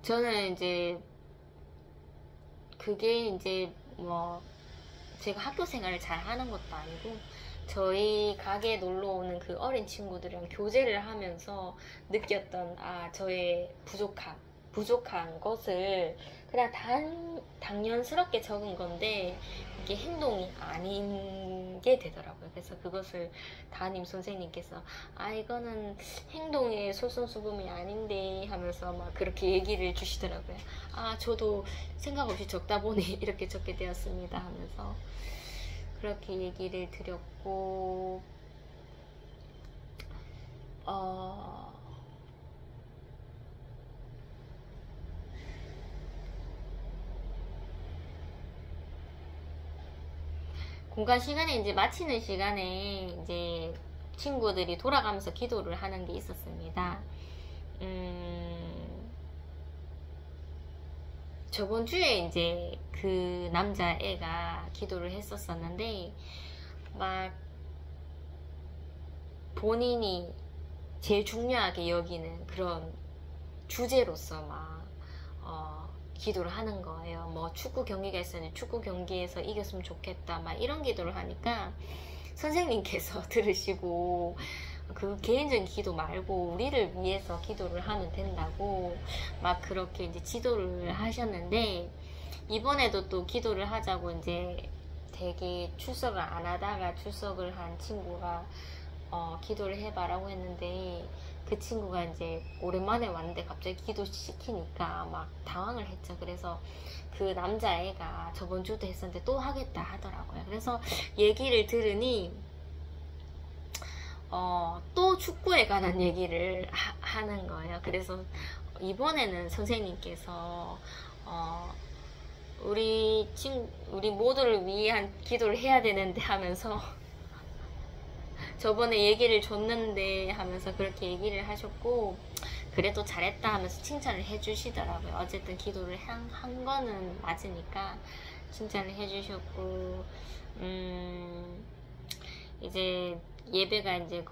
저는 이제 그게 이제 뭐 제가 학교 생활을 잘 하는 것도 아니고, 저희 가게에 놀러 오는 그 어린 친구들이랑 교제를 하면서 느꼈던 저의 부족한 것을 그냥 당연스럽게 적은 건데, 이게 행동이 아닌 게 되더라고요. 그래서 그것을 담임 선생님께서 이거는 행동의 솔선수범이 아닌데 하면서 막 그렇게 얘기를 주시더라고요. 저도 생각 없이 적다 보니 이렇게 적게 되었습니다 하면서 그렇게 얘기를 드렸고, 공간 시간에 이제 마치는 시간에 이제 친구들이 돌아가면서 기도를 하는 게 있었습니다. 저번 주에 이제 그 남자애가 기도를 했었었는데, 막 본인이 제일 중요하게 여기는 그런 주제로서 막 기도를 하는 거예요. 뭐 축구 경기가 있었는데 축구 경기에서 이겼으면 좋겠다, 막 이런 기도를 하니까 선생님께서 들으시고, 그 개인적인 기도 말고 우리를 위해서 기도를 하면 된다고 막 그렇게 이제 지도를 하셨는데, 이번에도 또 기도를 하자고 이제 되게 출석을 안 하다가 출석을 한 친구가 기도를 해봐라고 했는데, 그 친구가 이제 오랜만에 왔는데 갑자기 기도 시키니까 막 당황을 했죠. 그래서 그 남자애가 저번 주도 했었는데 또 하겠다 하더라고요. 그래서 얘기를 들으니 또 축구에 관한 얘기를 하는 거예요. 그래서 이번에는 선생님께서 우리 모두를 위한 기도를 해야 되는데 하면서 저번에 얘기를 줬는데 하면서 그렇게 얘기를 하셨고, 그래도 잘했다 하면서 칭찬을 해주시더라고요. 어쨌든 기도를 한 거는 맞으니까 칭찬을 해주셨고, 이제 예배가 이제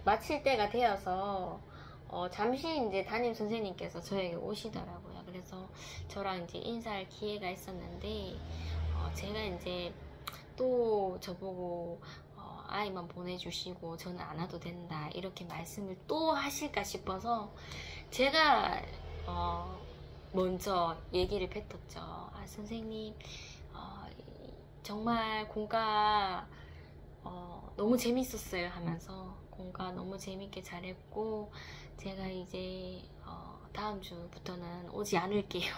마칠 때가 되어서 잠시 이제 담임 선생님께서 저에게 오시더라고요. 그래서 저랑 이제 인사할 기회가 있었는데, 제가 이제 또 저보고 아이만 보내주시고 저는 안 와도 된다 이렇게 말씀을 또 하실까 싶어서 제가 먼저 얘기를 뱉었죠. 선생님, 정말 공과 너무 재밌었어요 하면서, 공과 너무 재밌게 잘했고 제가 이제 다음 주부터는 오지 않을게요.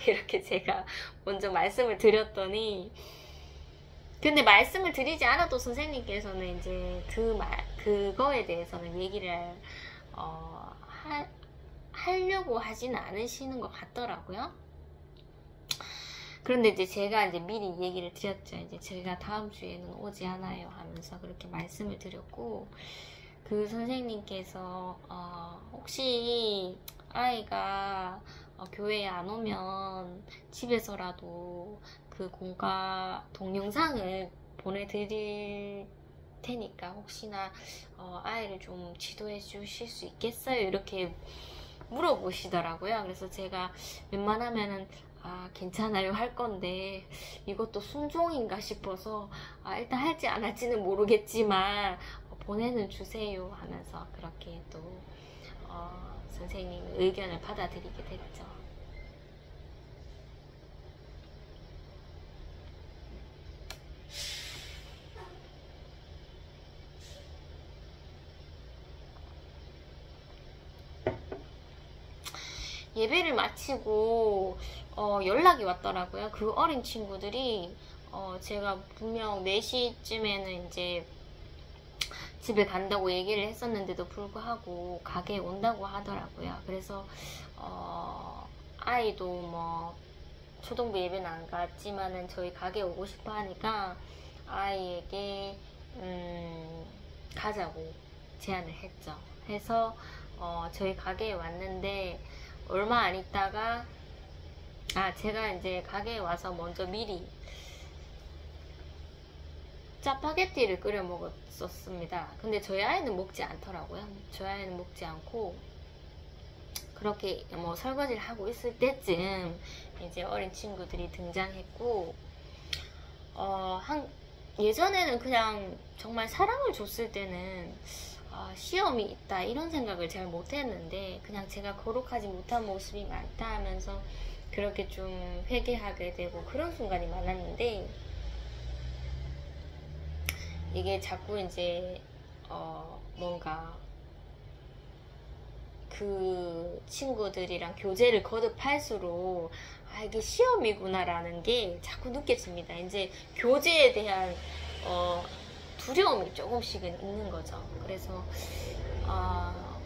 이렇게 제가 먼저 말씀을 드렸더니, 근데 말씀을 드리지 않아도 선생님께서는 이제 그거에 대해서는 얘기를 하려고 하지는 않으시는 것 같더라고요. 그런데 이제 제가 이제 미리 얘기를 드렸죠. 이제 제가 다음 주에는 오지 않아요 하면서 그렇게 말씀을 드렸고, 그 선생님께서 혹시 아이가 교회에 안 오면 집에서라도 그 공과 동영상을 보내드릴 테니까 혹시나 아이를 좀 지도해 주실 수 있겠어요? 이렇게 물어보시더라고요. 그래서 제가 웬만하면은 괜찮아요 할 건데 이것도 순종인가 싶어서 일단 할지 안 할지는 모르겠지만 보내는 주세요 하면서 그렇게 또 선생님의 의견을 받아들이게 됐죠. 예배를 마치고 연락이 왔더라고요. 그 어린 친구들이 제가 분명 4시쯤에는 이제 집에 간다고 얘기를 했었는데도 불구하고 가게에 온다고 하더라고요. 그래서 아이도 뭐 초등부 예배는 안 갔지만은 저희 가게에 오고 싶어 하니까 아이에게 가자고 제안을 했죠. 해서 저희 가게에 왔는데 얼마 안 있다가 제가 이제 가게에 와서 먼저 미리 짜파게티를 끓여 먹었었습니다. 근데 저희 아이는 먹지 않더라고요. 저희 아이는 먹지 않고 그렇게 뭐 설거지를 하고 있을 때쯤 이제 어린 친구들이 등장했고 예전에는 그냥 정말 사랑을 줬을 때는 시험이 있다 이런 생각을 잘 못했는데 그냥 제가 거룩하지 못한 모습이 많다 하면서 그렇게 좀 회개하게 되고 그런 순간이 많았는데 이게 자꾸 이제 뭔가 그 친구들이랑 교제를 거듭할수록 이게 시험이구나 라는 게 자꾸 느껴집니다. 이제 교제에 대한 두려움이 조금씩은 있는 거죠. 그래서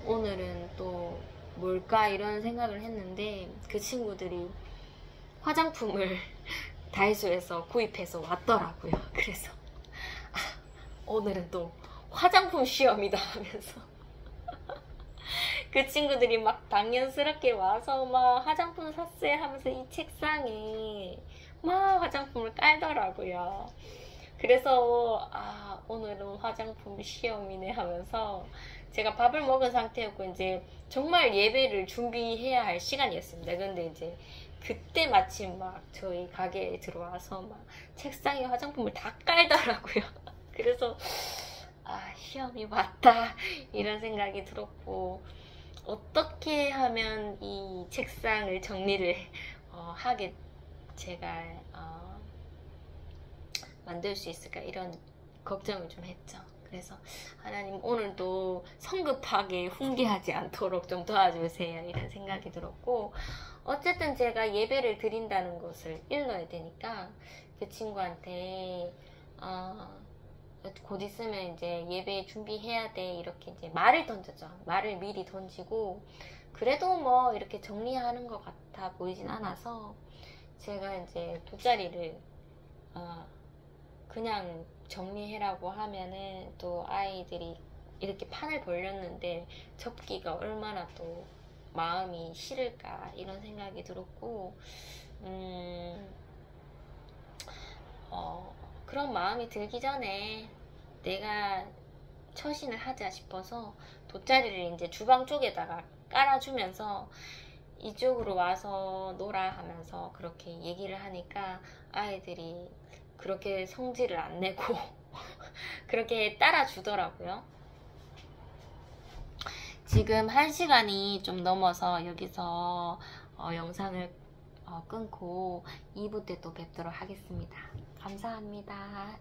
오늘은 또 뭘까 이런 생각을 했는데 그 친구들이 화장품을 다이소에서 구입해서 왔더라고요. 그래서 오늘은 또 화장품 시험이다 하면서 그 친구들이 막 당연스럽게 와서 막 화장품 샀어요 하면서 이 책상에 막 화장품을 깔더라고요. 그래서 오늘은 화장품 시험이네 하면서 제가 밥을 먹은 상태였고 이제 정말 예배를 준비해야 할 시간이었습니다. 근데 이제 그때 마침 막 저희 가게에 들어와서 막 책상에 화장품을 다 깔더라고요. 그래서 시험이 왔다 이런 생각이 들었고 어떻게 하면 이 책상을 정리를 하게 제가 만들 수 있을까 이런 걱정을 좀 했죠. 그래서 하나님 오늘도 성급하게 훈계하지 않도록 좀 도와주세요 이런 생각이 들었고 어쨌든 제가 예배를 드린다는 것을 일러야 되니까 그 친구한테 곧 있으면 이제 예배 준비해야 돼 이렇게 이제 말을 던졌죠. 말을 미리 던지고 그래도 뭐 이렇게 정리하는 것 같아 보이진 않아서 제가 이제 돗자리를 그냥 정리해라고 하면은 또 아이들이 이렇게 판을 벌렸는데 접기가 얼마나 또 마음이 싫을까 이런 생각이 들었고 그런 마음이 들기 전에 내가 처신을 하자 싶어서 돗자리를 이제 주방 쪽에다가 깔아주면서 이쪽으로 와서 놀아 하면서 그렇게 얘기를 하니까 아이들이 그렇게 성질을 안 내고 그렇게 따라주더라고요. 지금 1시간이 좀 넘어서 여기서 영상을 끊고 2부 때 또 뵙도록 하겠습니다. 감사합니다.